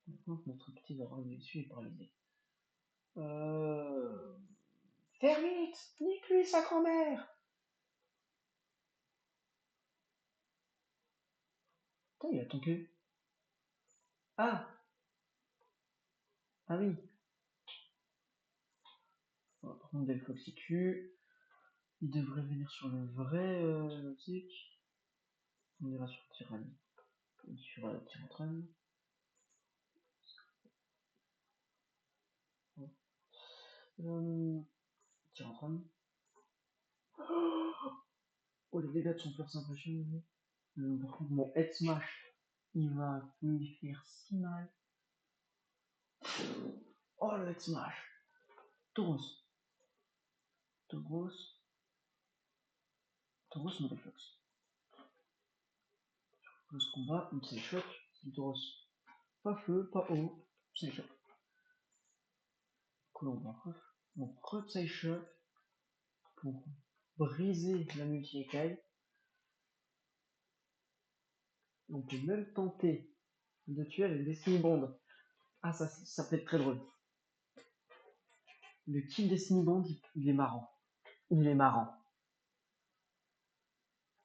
Maintenant, notre petit Zoroark du Suisse est paralysé. Fermite! Nique-lui sa grand-mère! Putain, il a ton cul. Ah! Ah oui. On va prendre des Foxycu. Il devrait venir sur le vrai Zik. On ira sur Tyranny. Sur Tyrantrum. Tyrantrum. Oh, les dégâts de son First Impression. Par contre, mon Head Smash, il va lui faire si mal. Oh, le Head Smash. Tauros. Tauros. Tauros, Model Fox. Ce combat, une Psy Shock. C'est Tauros. Pas feu, pas eau. Psy Shock. Cool, on re-Psy Shock pour briser la multi-écaille. On peut même tenter de tuer avec Destiny Bond. Ah, ça peut être très drôle. Le kill Destiny Bond, il est marrant. Il est marrant.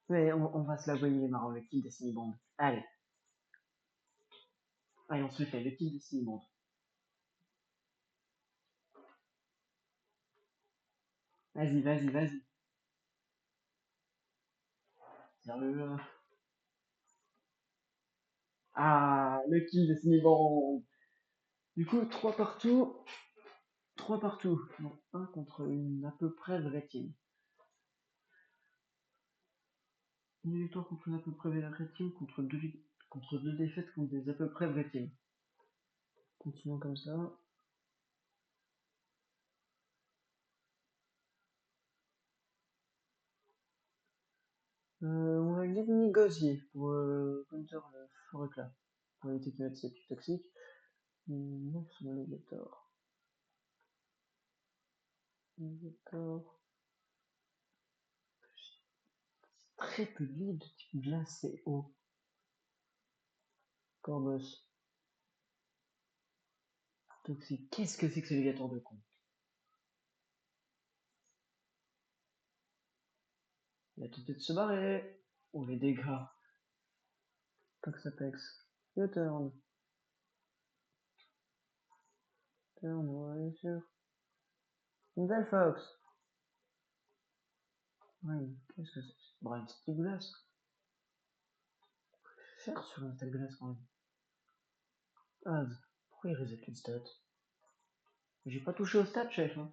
Mais on va se l'avouer, il est marrant, le kill Destiny Bond. Allez. Allez, on se le fait, le kill Destiny Bond. Vas-y, vas-y, vas-y. Sérieux. Ah, le kill Destiny Bond. Du coup, 3 partout. 3 partout. Donc, 1 contre une à peu près vraie team. Une victoire contre une à peu près vraie team contre deux défaites contre des à peu près vraies teams. Continuons comme ça. On va bien négocier pour counter le Forêt-là. Pour éviter qu'il mette ses plus toxiques. 9 sur le Negator. Negator. Très peu de lead de type glace et eau. Corvus. Toxique. Qu'est-ce que c'est que ce Negator de con? Il a tenté de se barrer. Oh les dégâts. Toxapex. Your turn. Turn, ouais, sûr. Nouvelle Fox. Ouais, qu'est-ce que c'est? Brian, c'était glace. Faire sur une telle glace quand même. Ah, pourquoi il reset les stats? J'ai pas touché aux stats, chef. Hein.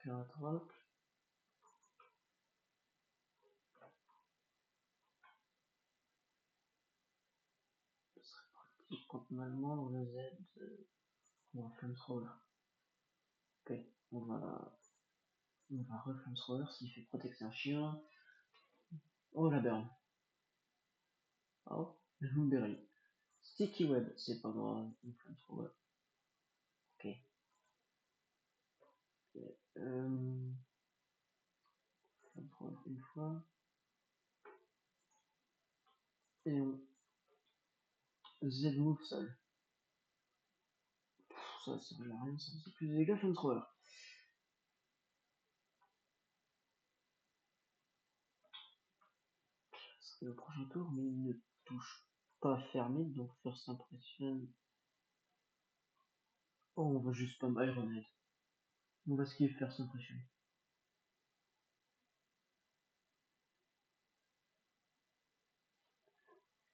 Rattrape. Ce serait pratique quand normalement dans le Z. On va Flamethrower. Ok, on va re-Flamethrower s'il fait protection un chien. Oh la burn. Oh, Blueberry. Sticky Web, c'est pas grave, on Flamethrower. Ok. Flamethrower une fois. Et on Z-move seul. Ça sert à rien, ça fait plus de dégâts Flamethrower. C'est le prochain tour, mais il ne touche pas fermé, donc First Impression. Oh, on va juste pas Ironhead. On va skip First Impression.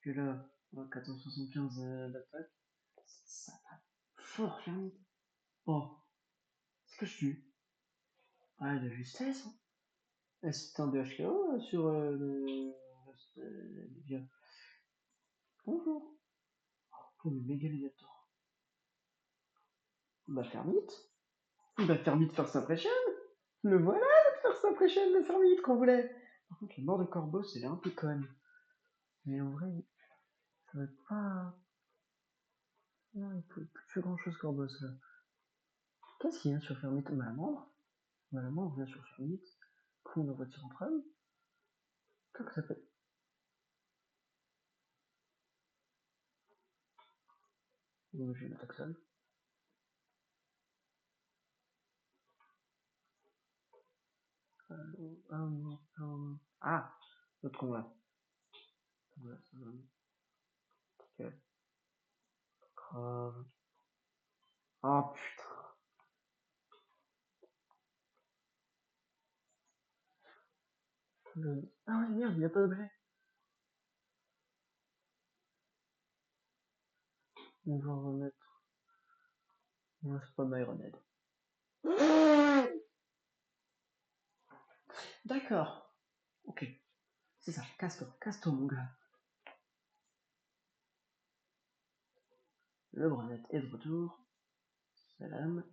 Que là, on a 475 d'attaque. Ça va. fort, Fermite. Bon, c'est que je tue. Ah, de justesse. Hein. C'était un 2 HKO sur le vieux. Bonjour. Oh, le mégalisator. Bah, Fermite. Bah, Fermite First Impression. Le voilà, notre First Impression, le Fermite qu'on voulait. Par contre, la mort de Corbeau, c'est un peu conne. Mais en vrai, ça va pas. Non, il peut plus faire grand chose, Corbeau, là. Qu'est-ce qu'il y a sur Fermite? Maman, on revient sur Fermite. Coup, on envoie tir entre eux. Comment ça s'appelle? J'ai une attaque seule. Ah, l'autre combat. Voilà, ça va. Ok. Grave. Ah putain. Ah ouais, merde, il n'y a pas d'objet. On va remettre. Non, c'est pas Myronhead. D'accord. Ok. C'est ça. Casse-toi, mon gars. Le Bronette est de retour. Salam.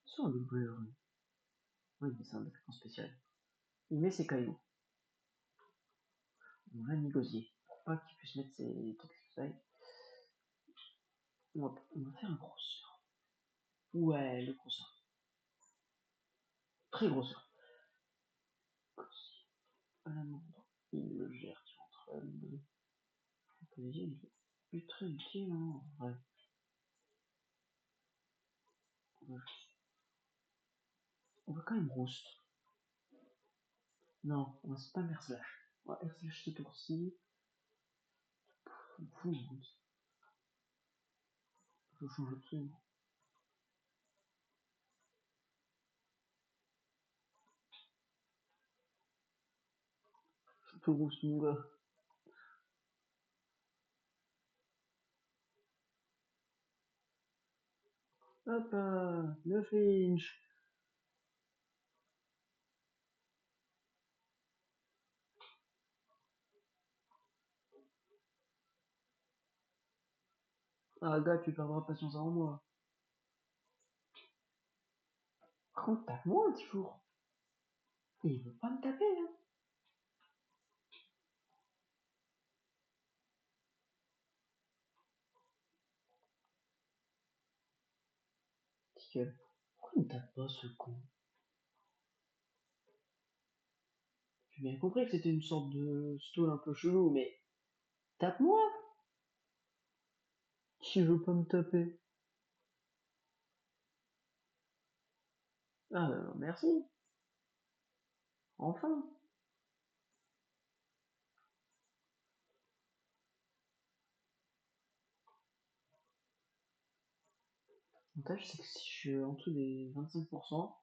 Sur le bleu. Oui, mais c'est un attaquant spécial. Il met ses cailloux. On va négocier. Pour pas qu'il puisse mettre ses toxiques. On va faire un grosseur. Ouais, le grosseur. Très grosseur. À la moindre. Il le gère, tu rentres. Il est plus très utile, hein. Ouais. On va quand même roast. Non, on va spam air slash. On va air slash ce tour-ci. On fout, je change de truc. Je te roast, mon gars. Hop là, le flinch. Ah, gars, tu perdras patience avant moi. Par contre, tape-moi un petit four. Il veut pas me taper, hein. Nickel. Pourquoi il me tape pas, ce con? J'ai bien compris que c'était une sorte de stall un peu chelou, mais tape-moi si veut pas me taper. Ah, merci. Enfin. L'avantage, c'est que si je suis en dessous des 25%,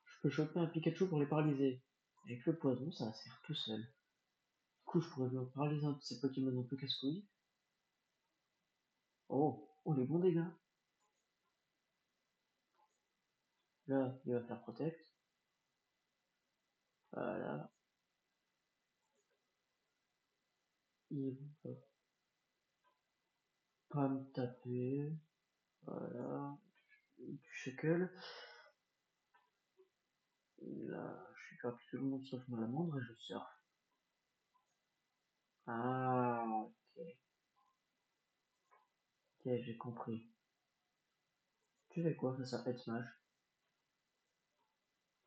je peux choper un Pikachu pour les paralyser. Avec le poison, ça va se faire tout seul. Du coup, je pourrais paralyser un de ces Pokémon un peu casse-couilles. Oh, les bons dégâts. Là, il va faire Protect. Voilà. Il va pas me taper. Voilà. Du Shackle. Là, je suis perdu tout le monde sauf Malamandre et je surfe. Ah, ok. Ok, j'ai compris. Tu fais quoi face à Head Smash?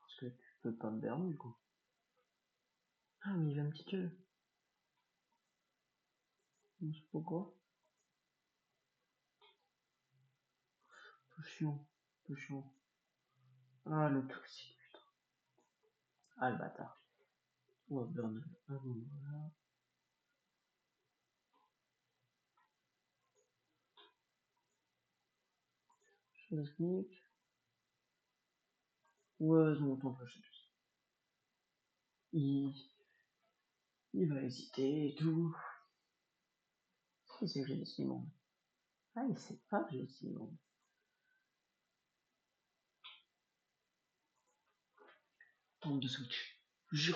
Parce que tu peux pas me burn du coup. Ah, mais il a un petit queue. Je sais pas pourquoi. Peu chiant. Peu chiant. Ah, le toxique, putain. Ah, le bâtard. On va burn. Ah bon, voilà. Je le sneak. Ouais, non, t'en pas, je sais plus. Il... il va hésiter et tout. Si c'est que j'ai des Simon. Ah, il sait pas que j'ai des Simon. Tente de switch. Je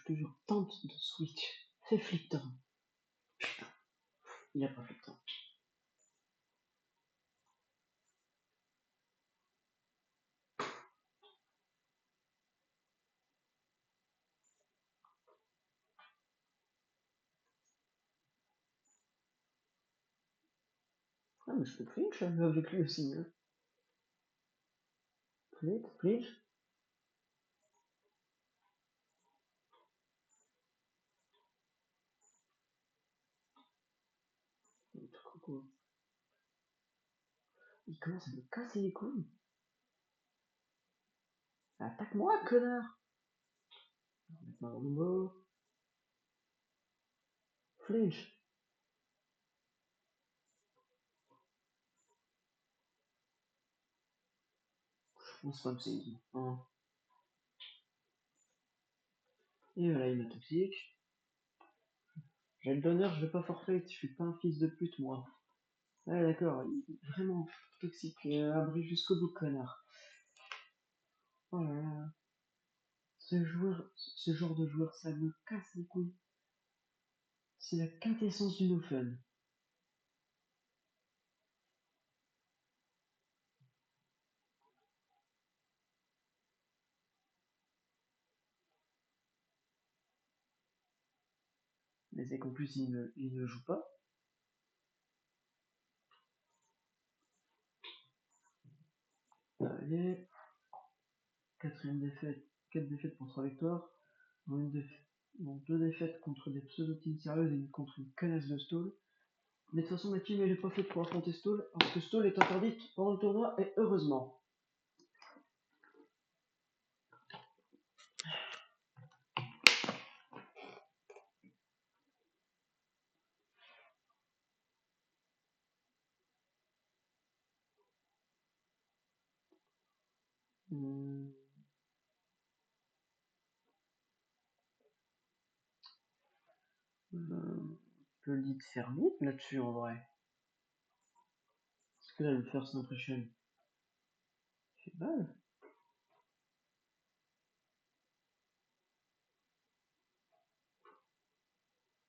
te jure, tente de switch. Fais flip turn. Putain, il a pas flip turn. Ah, mais je peux flinch avec lui aussi. Hein. Flinch. Il commence à me casser les couilles. Attaque-moi, connard. Maintenant, Rumbo. Flinch. Je pense pas que c'est hein. Et voilà, il est toxique. J'ai le bonheur, je vais pas forfait, je suis pas un fils de pute, moi. Ouais, d'accord, vraiment toxique, abri jusqu'au bout, connard. Oh là là. Ce genre de joueur, ça me casse les couilles. C'est la quintessence du no fun. Mais c'est qu'en plus, il ne joue pas. Allez, quatrième défaite, 4 défaites pour 3 victoires. Donc 2 défaites contre des pseudo-teams sérieuses et une contre une connasse de Stall. Mais de toute façon, ma team elle est pas faite pour affronter Stall, parce que Stall est interdite pendant le tournoi, et heureusement. Hmm, je le dis de faire vite là-dessus en vrai. Parce que là, le first impression, c'est mal.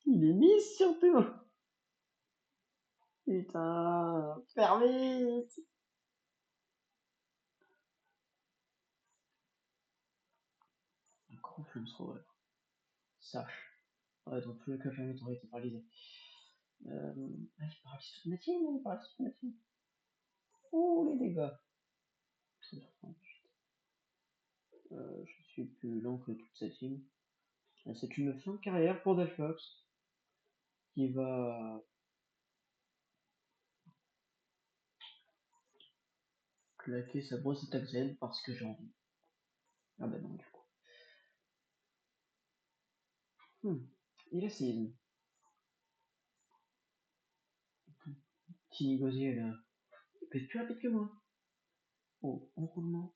Il est mis surtout. Putain, faire vite. Un gros flamethrower. Sache. Ouais, dans tous les cas, jamais t'aurais été paralysé. Ah, il paralyse toute ma team, il paralyse toute ma team. Oh, les dégâts. Je suis plus lent que toute sa team. C'est une fin de carrière pour Delphox qui va claquer sa brosse attaque Z parce que j'ai envie. Ah bah non, du coup. Il a Season. Tini Gosier là. Il peut être plus rapide que moi. Oh, enroulement.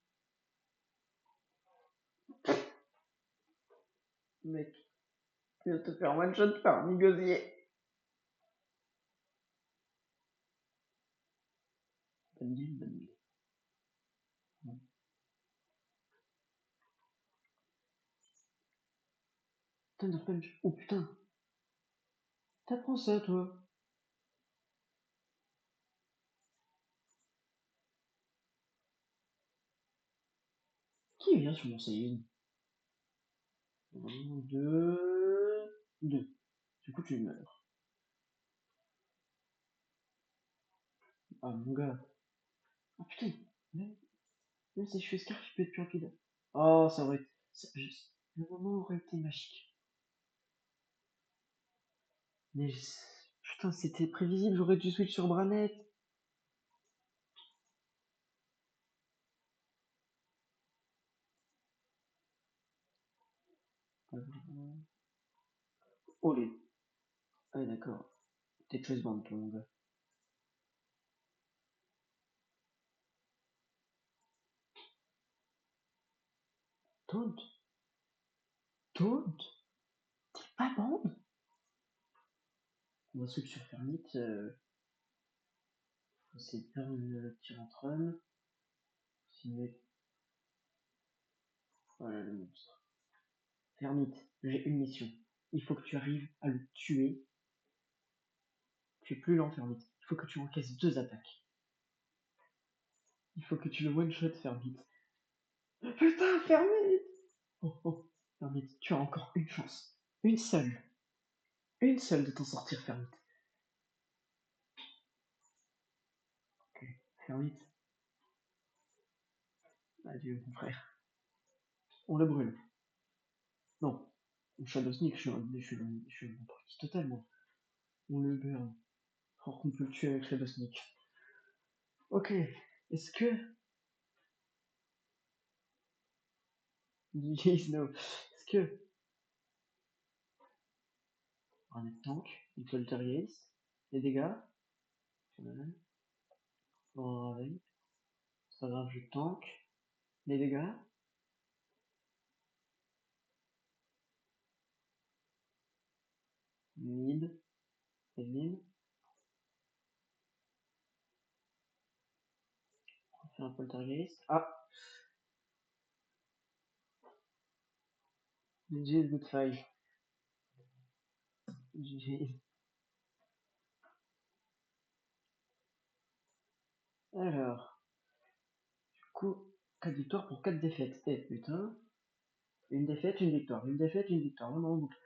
Mec, tu vas te faire one shot par Nigosier. Bonne game, bonne game. Bon. Thunder Punch. Oh putain. T'apprends ça toi. Qui vient sur mon Season? 1, 2, 2. Du coup tu meurs. Ah mon gars. Ah putain. Même si je fais Scarf, je peux être plus rapide. Oh, ça aurait été. Le moment aurait été magique. Mais putain, c'était prévisible, j'aurais dû switch sur Branette. Oh les. Ah ouais, d'accord. T'es choice band, toi, mon gars. Taunt. Taunt. T'es pas bande. On va switch sur Fermite. C'est burn le Tyrantron. Sinon, voilà le monstre. Fermite, j'ai une mission. Il faut que tu arrives à le tuer. Tu es plus lent, Fermite. Il faut que tu encaisses 2 attaques. Il faut que tu le one-shot, Fermite. Putain, Fermite. Oh, Fermite, tu as encore une chance. Une seule. Une seule de t'en sortir, Fermite. Ok, Fermite. Adieu, mon frère. On le brûle. Non. On Shadow Sneak, je suis un truc total, moi. On le burn. Alors qu'on peut le tuer avec Shadow Sneak. Ok. Est-ce que... Yes, no. Est-ce que... On est tank. Il poltergeist. Les dégâts. Bon, réveil. C'est pas grave, je tank. Les dégâts. Mid. Et mid. On fait un poltergeist. Ah! GG good fight. GG. Alors. Du coup, 4 victoires pour 4 défaites. Eh putain. Une défaite, une victoire. Une défaite, une victoire. Vraiment en boucle.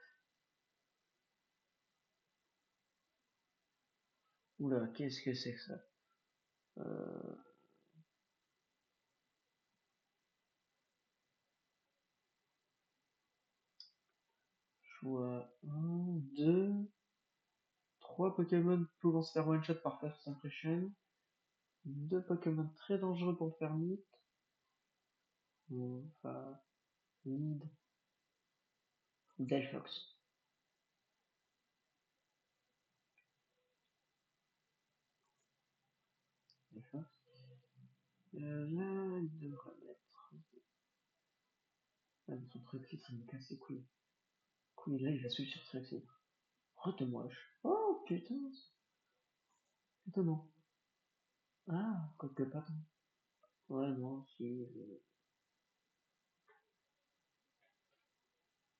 Oula, qu'est-ce que c'est que ça? Choix 1, 2, 3 Pokémon pouvant se faire one-shot par First Impression. 2 Pokémon très dangereux pour faire Fermite. Enfin, Mid. Delphox. Delphox. Là, il devrait mettre. Ah, mais son Truxie, ça me casse les couilles. Cool, là, il va suivre sur Truxie. Rotomwash. Oh putain. Étonnant. Ah, quoique pas tant. Ouais, non, si.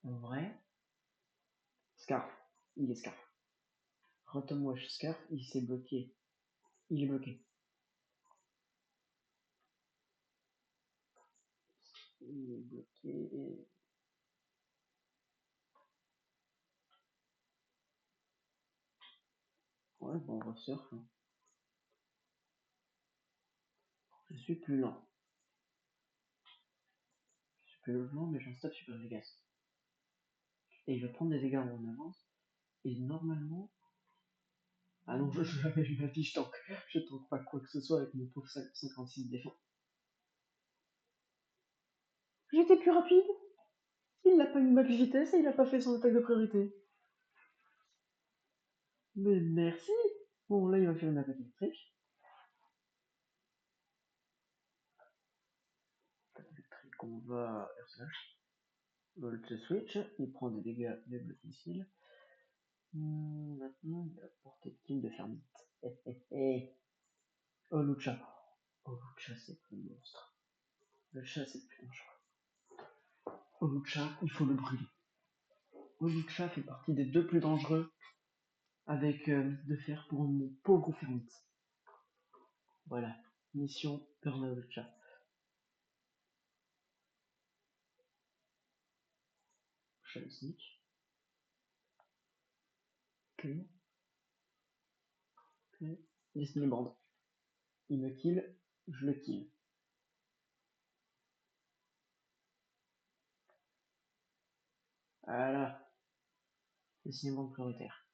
En vrai, Scarf. Il est Scarf. Rotomwash Scarf, il s'est bloqué. Il est bloqué. Il est bloqué. Ouais, bon, on resurf. Hein. Je suis plus lent. Je suis plus lent, mais j'en stop super efficace. Et il va prendre des dégâts en avance. Et normalement. Ah non, je jamais vu ma vie, je tank. Je tank pas quoi que ce soit avec mon pauvre 56 de défense. J'étais plus rapide. Il n'a pas eu ma vitesse et il a pas fait son attaque de priorité. Mais merci. Bon, là, il va faire une attaque électrique. On va air slash. Volt switch. Il prend des dégâts de bloc missile. Maintenant, il a porté de kill de Fermite. Oh, Lucha. Oh, Lucha, c'est le monstre. Le chat, c'est le plus dangereux. Oh, Lucha, il faut le brûler. Oh, Lucha fait partie des 2 plus dangereux avec de fer pour mon pauvre Fermite. Voilà. Mission Burn Lucha. Shadow Sneak. Ok. Ok. Destiny Band. Il me kill, je le kill. Voilà. Destiny Band prioritaire.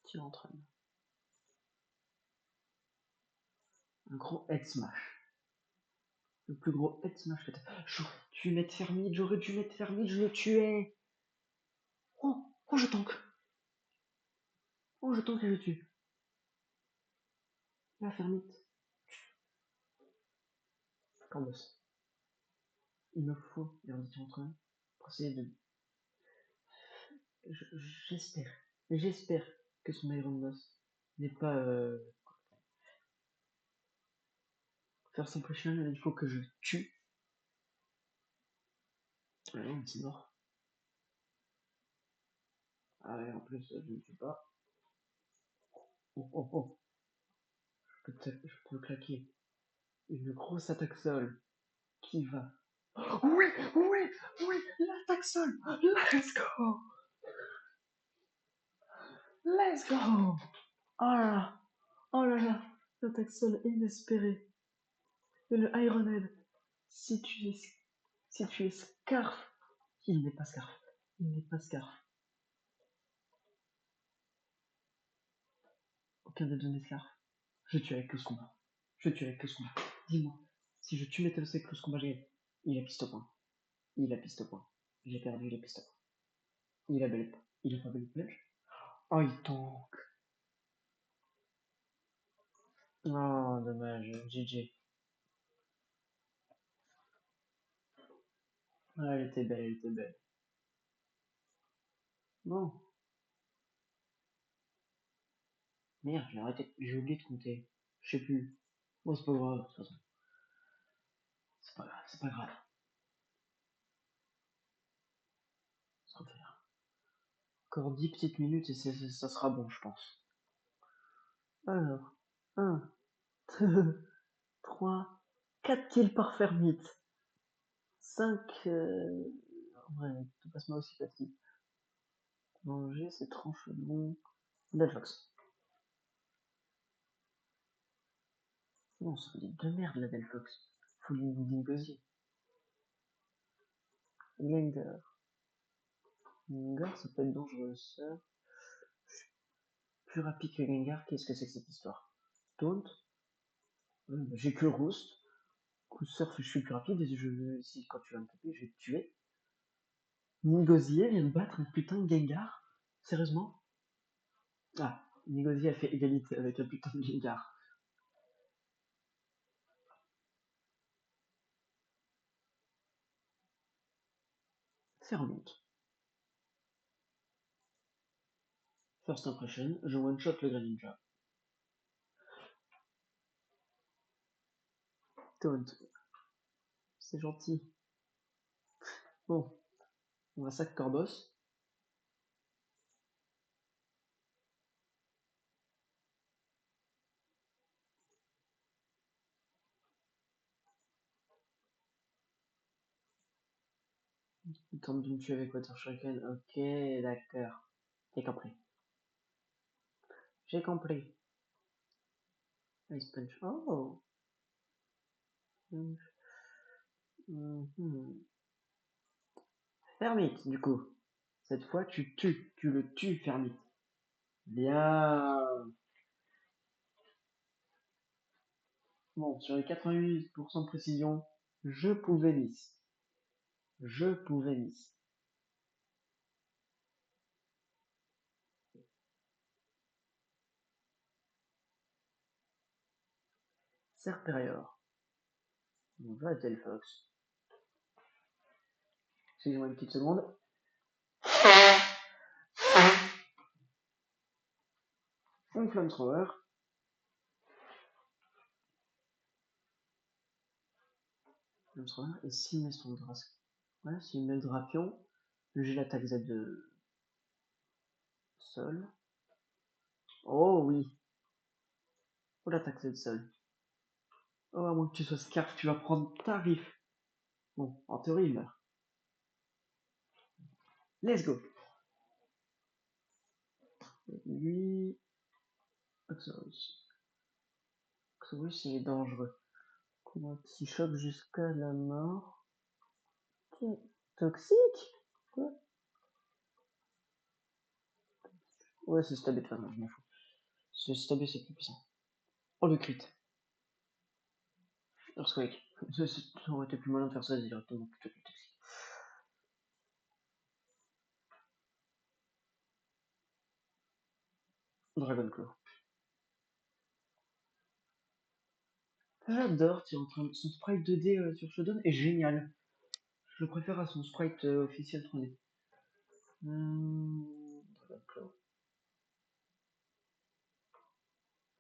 Tire en train. Un gros head smash. Le plus gros head smash que t'as. J'aurais dû mettre Fermite, je le tuais. Oh, je tank. Oh, je tank et je tue. La fermite. Corbos. Il me faut les renditions entre eux pour essayer de. J'espère. J'espère que son Iron Boss n'est pas. First Impression, il faut que je tue. Ah non, c'est mort. Ah ouais, en plus, je ne tue pas. Oh oh oh. Je peux claquer une grosse attaque sol qui va. Oui, oui, oui, l'attaque sol. Let's go. Let's go. Oh là là, l'attaque sol inespérée. Et le Iron Head. Si tu es, si tu es Scarf, il n'est pas Scarf. Il n'est pas Scarf. Aucun des deux n'est Scarf. Je tue avec le combat. Je tue avec le combat. Dis-moi, si je tue Metal avec le combat, j'ai. Il a piste au point. Il a piste au point. J'ai perdu, il a piste au point. Il a belle. Il a pas belle plage. Oh, il tank. Oh, dommage. GG. Ah, elle était belle, elle était belle. Bon. Merde, j'ai arrêté. J'ai oublié de compter. Je sais plus. Bon, c'est pas grave, de toute façon. C'est pas grave, c'est pas grave. Ça va faire. Encore 10 petites minutes et ça sera bon, je pense. Alors, 1, 2, 3, 4 kills par fermite. 5. En vrai, tout passe moi aussi 4 kills. Manger, c'est tranche long. Delphox. Non, ça dit de merde la Delphox. Faut lui négocier. Gengar. Gengar, ça peut être dangereux, ça. Plus rapide que Gengar, qu'est-ce que c'est que cette histoire? Taunt. J'ai que Roost. Coup surf, je suis plus rapide et si quand tu vas me taper, je vais te tuer. Nigosier vient de battre un putain de Gengar. Sérieusement? Ah, Nigosier a fait égalité avec un putain de Gengar. Fermite. First impression, je one-shot le Greninja. Taunt. C'est gentil. Bon, on va sac Corboss. Il tente de me tuer avec Water Shuriken. Ok, d'accord. J'ai compris. J'ai compris. Ice Punch. Oh. Fermite, du coup. Cette fois, tu tues. Tu le tues, Fermite. Bien. Bon, sur les 88% de précision, je pouvais miss. Je pouvais miss. Serperior. On va à Delphox. Excusez-moi une petite seconde. Un flamethrower. Flamethrower. Et s'il met son drac. Ouais, s'il met le drapion, j'ai l'attaque Z de sol. Oh oui. Oh l'attaque Z de sol. Oh, à moins que tu sois Scarf, tu vas prendre tarif. Bon, en théorie, il meurt. Let's go. Lui. Oxorus. Oxorus, il est dangereux. Comment tu chope jusqu'à la mort? Toxique? Quoi? Ouais, c'est stabé de faire je m'en fous. C'est stabé, c'est plus puissant. Oh le crit. Earthquake. Ça aurait été plus malin de faire ça directement plutôt que le toxique. Dragon Claw. J'adore, tu es en train de... Son sprite 2D sur Shodown est génial. Je le préfère à son sprite officiel 3D. D'accord.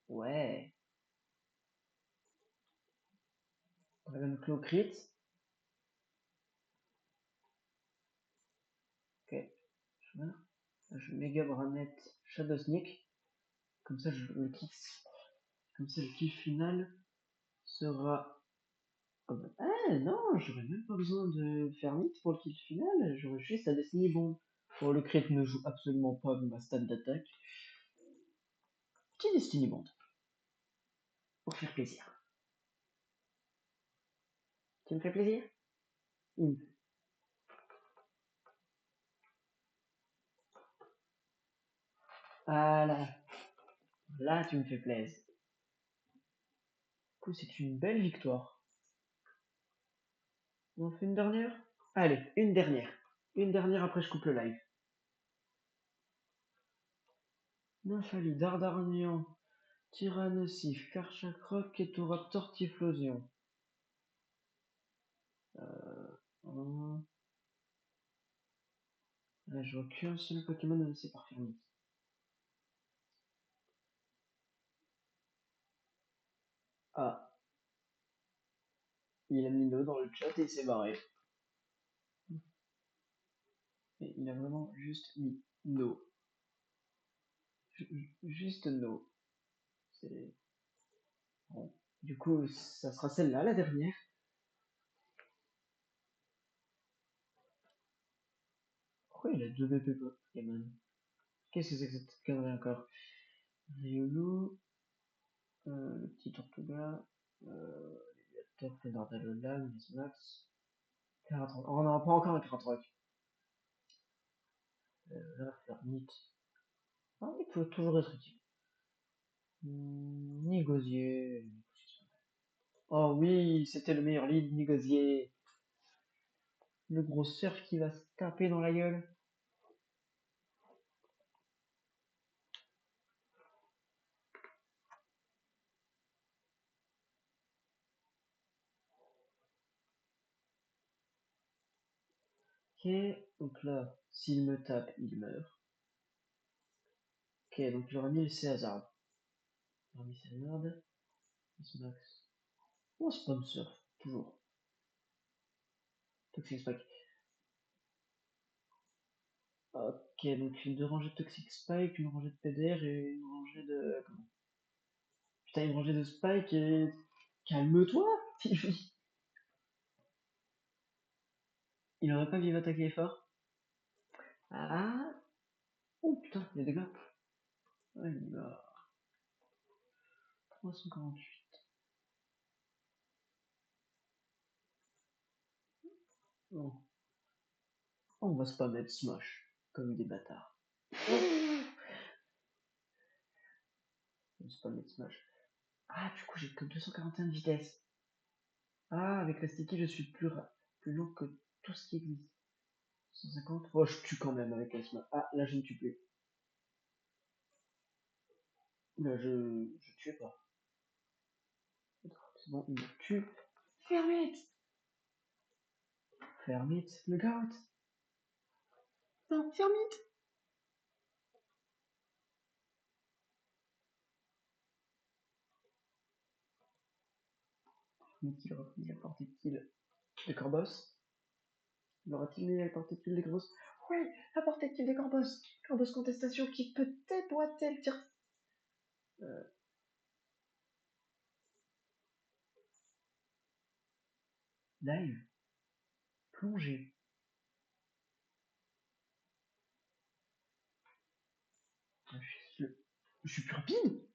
Ouais. Dragonclaw crit. Ok. Je meurs. Je méga Branet Shadow Sneak. Comme ça, le kill, comme ça, le kill final sera. Oh bah, ah non, j'aurais même pas besoin de faire mythe pour le kill final. J'aurais juste à Destiny Bomb. Bon, le crit ne joue absolument pas ma stat d'attaque. Petit Destiny Bomb pour faire plaisir. Tu me fais plaisir? Mm. Voilà. Là, tu me fais plaisir. Du coup, c'est une belle victoire. On en fait une dernière? Allez, une dernière. Une dernière, après je coupe le live. Nymphalie, Dardarnian, Tyrannosif, Karchakroc, Ketoraptor, Typhlosion. Hum, Là, je vois qu'un seul Pokémon lancé par Fermi. Ah, il a mis no dans le chat et il s'est barré. Et il a vraiment juste mis no. Juste no. C'est bon. Du coup, ça sera celle-là, la dernière. Pourquoi il a deux BP Pokémon? Qu'est-ce que c'est que cette connerie encore? Riolu, le petit Tortuga, Top, Nardalola, Mismax, Caratroc. Oh, on n'aura pas encore un Caratroc. Là, Fermite. Ah, il peut toujours être utile. Nigosier. Oh oui, c'était le meilleur lead, Nigosier. Le gros surf qui va se taper dans la gueule. Ok, donc là, s'il me tape, il meurt. Ok, donc il aura mis le César. Il aura mis César. Mismax. Oh, sponsor, toujours. Toxic Spike. Ok, donc deux rangées de Toxic Spike, une rangée de PDR et une rangée de... Comment? Putain, une rangée de Spike et... Calme-toi, Sylvie. Il aurait pas vive attaquer fort. Ah. Oh putain, il y a des gars. Ouais, il a 348. Bon. On va se pas mettre Smash. Comme des bâtards. On va se pas mettre Smash. Ah, du coup, j'ai que 241 de vitesse. Ah, avec la sticky, je suis plus lent que tout ce qui existe. 150. Oh, je tue quand même avec la Smash. Ah, là, je ne tue plus. Là, je tue pas. C'est bon, il me tue. Fermite. Fermite, le gout. Non, Fermite. Il aura mis la portée de kill de Corbos. Il aura-t-il mis la portée de kill de Corbos? Oui, la portée de kill de Corbos. Corbos contestation qui peut-être doit-elle tirer. Euh, Dive. Plongée. Ah, je suis plus rapide.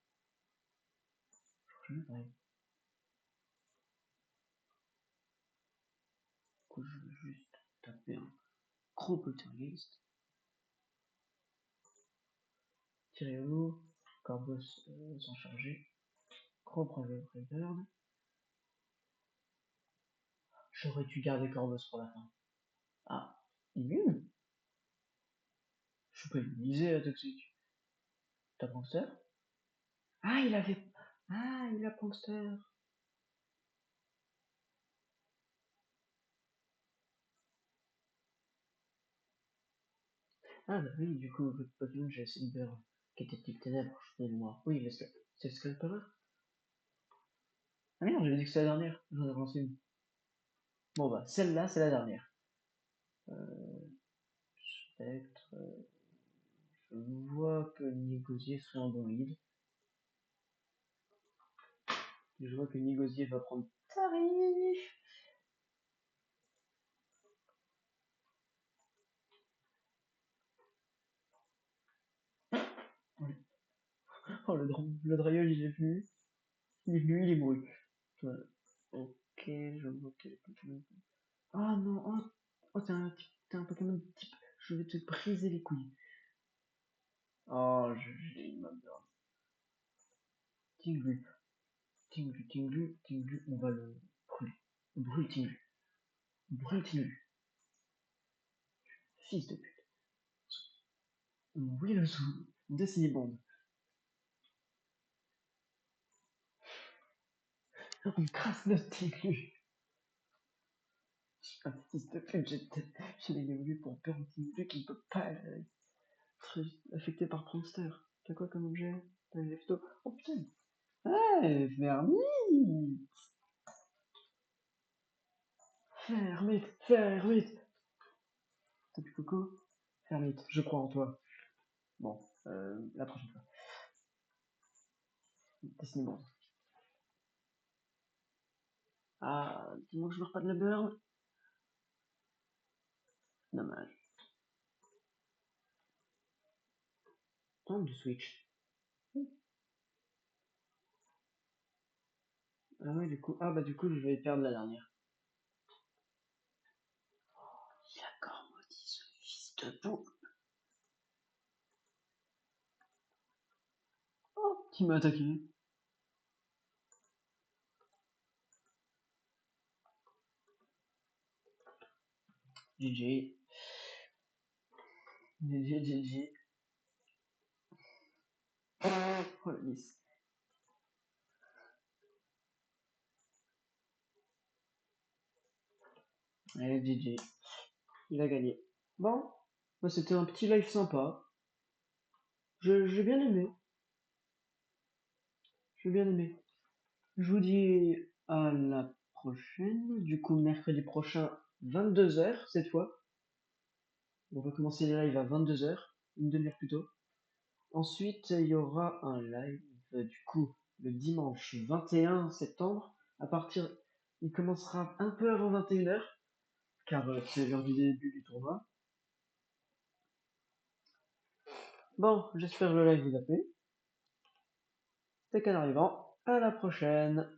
Je vais juste taper un gros poltergeist. Tirer au lourd. Corbos s'en charger. Gros problème Freebird. J'aurais dû garder Corbos pour la fin. Ah, immune. Je peux l'immuniser la toxique. T'as Prankster? Ah, il avait. Ah, il a Prankster. Ah bah oui, du coup, votre Pokémon, j'ai essayé de beurre qui était type ténèbres, je suis moi. Oui, c'est le Scalperer. Ah merde, j'avais dit que c'était la dernière. J'en ai relancé une. Bon bah, celle-là, c'est la dernière. Spectre, je vois que Nigosier serait en bon lead. Je vois que Nigosier va prendre Tarif. Oh, le Draillol, il est venu. Il est venu, il est mouru. Ok, je vois que les Pokémon. Ah non, oh t'es un Pokémon de type. Je vais te briser les couilles. Oh, j'ai une mode. Tinglu, Tinglu, on va le brûler. On brûle Tinglu. On brûle Tinglu. Fils de pute. On brûle le sous. Destiny Bond. On crasse notre Tinglu. Ah, fils de pute, j'ai évolué pour peur au Tinglu qui ne peut pas être affecté par Prankster. T'as quoi comme objet? T'as un Lefto. Oh putain! Hey, Fermi! Fermite! T'as plus Coco? Fermite, je crois en toi. Bon, la prochaine fois. Destiny Bond. Ah, dis-moi que je meurs pas de la burn. Dommage. Tente de switch. Ah ouais, du coup. Ah bah du coup, je vais perdre la dernière. Il a encore maudit ce fils de pou. Oh, qui m'a attaqué. GG. GG. Oh la miss. Allez, GG. Il a gagné. Bon, bah, c'était un petit live sympa. J'ai bien aimé. J'ai bien aimé. Je vous dis à la prochaine. Du coup, mercredi prochain, 22h cette fois. On va commencer les lives à 22h, une demi-heure plus tôt. Ensuite, il y aura un live, du coup, le dimanche 21 septembre. À partir, il commencera un peu avant 21h, car c'est l'heure du début du tournoi. Bon, j'espère que le live vous a plu. C'était qu'un arrivant. À la prochaine.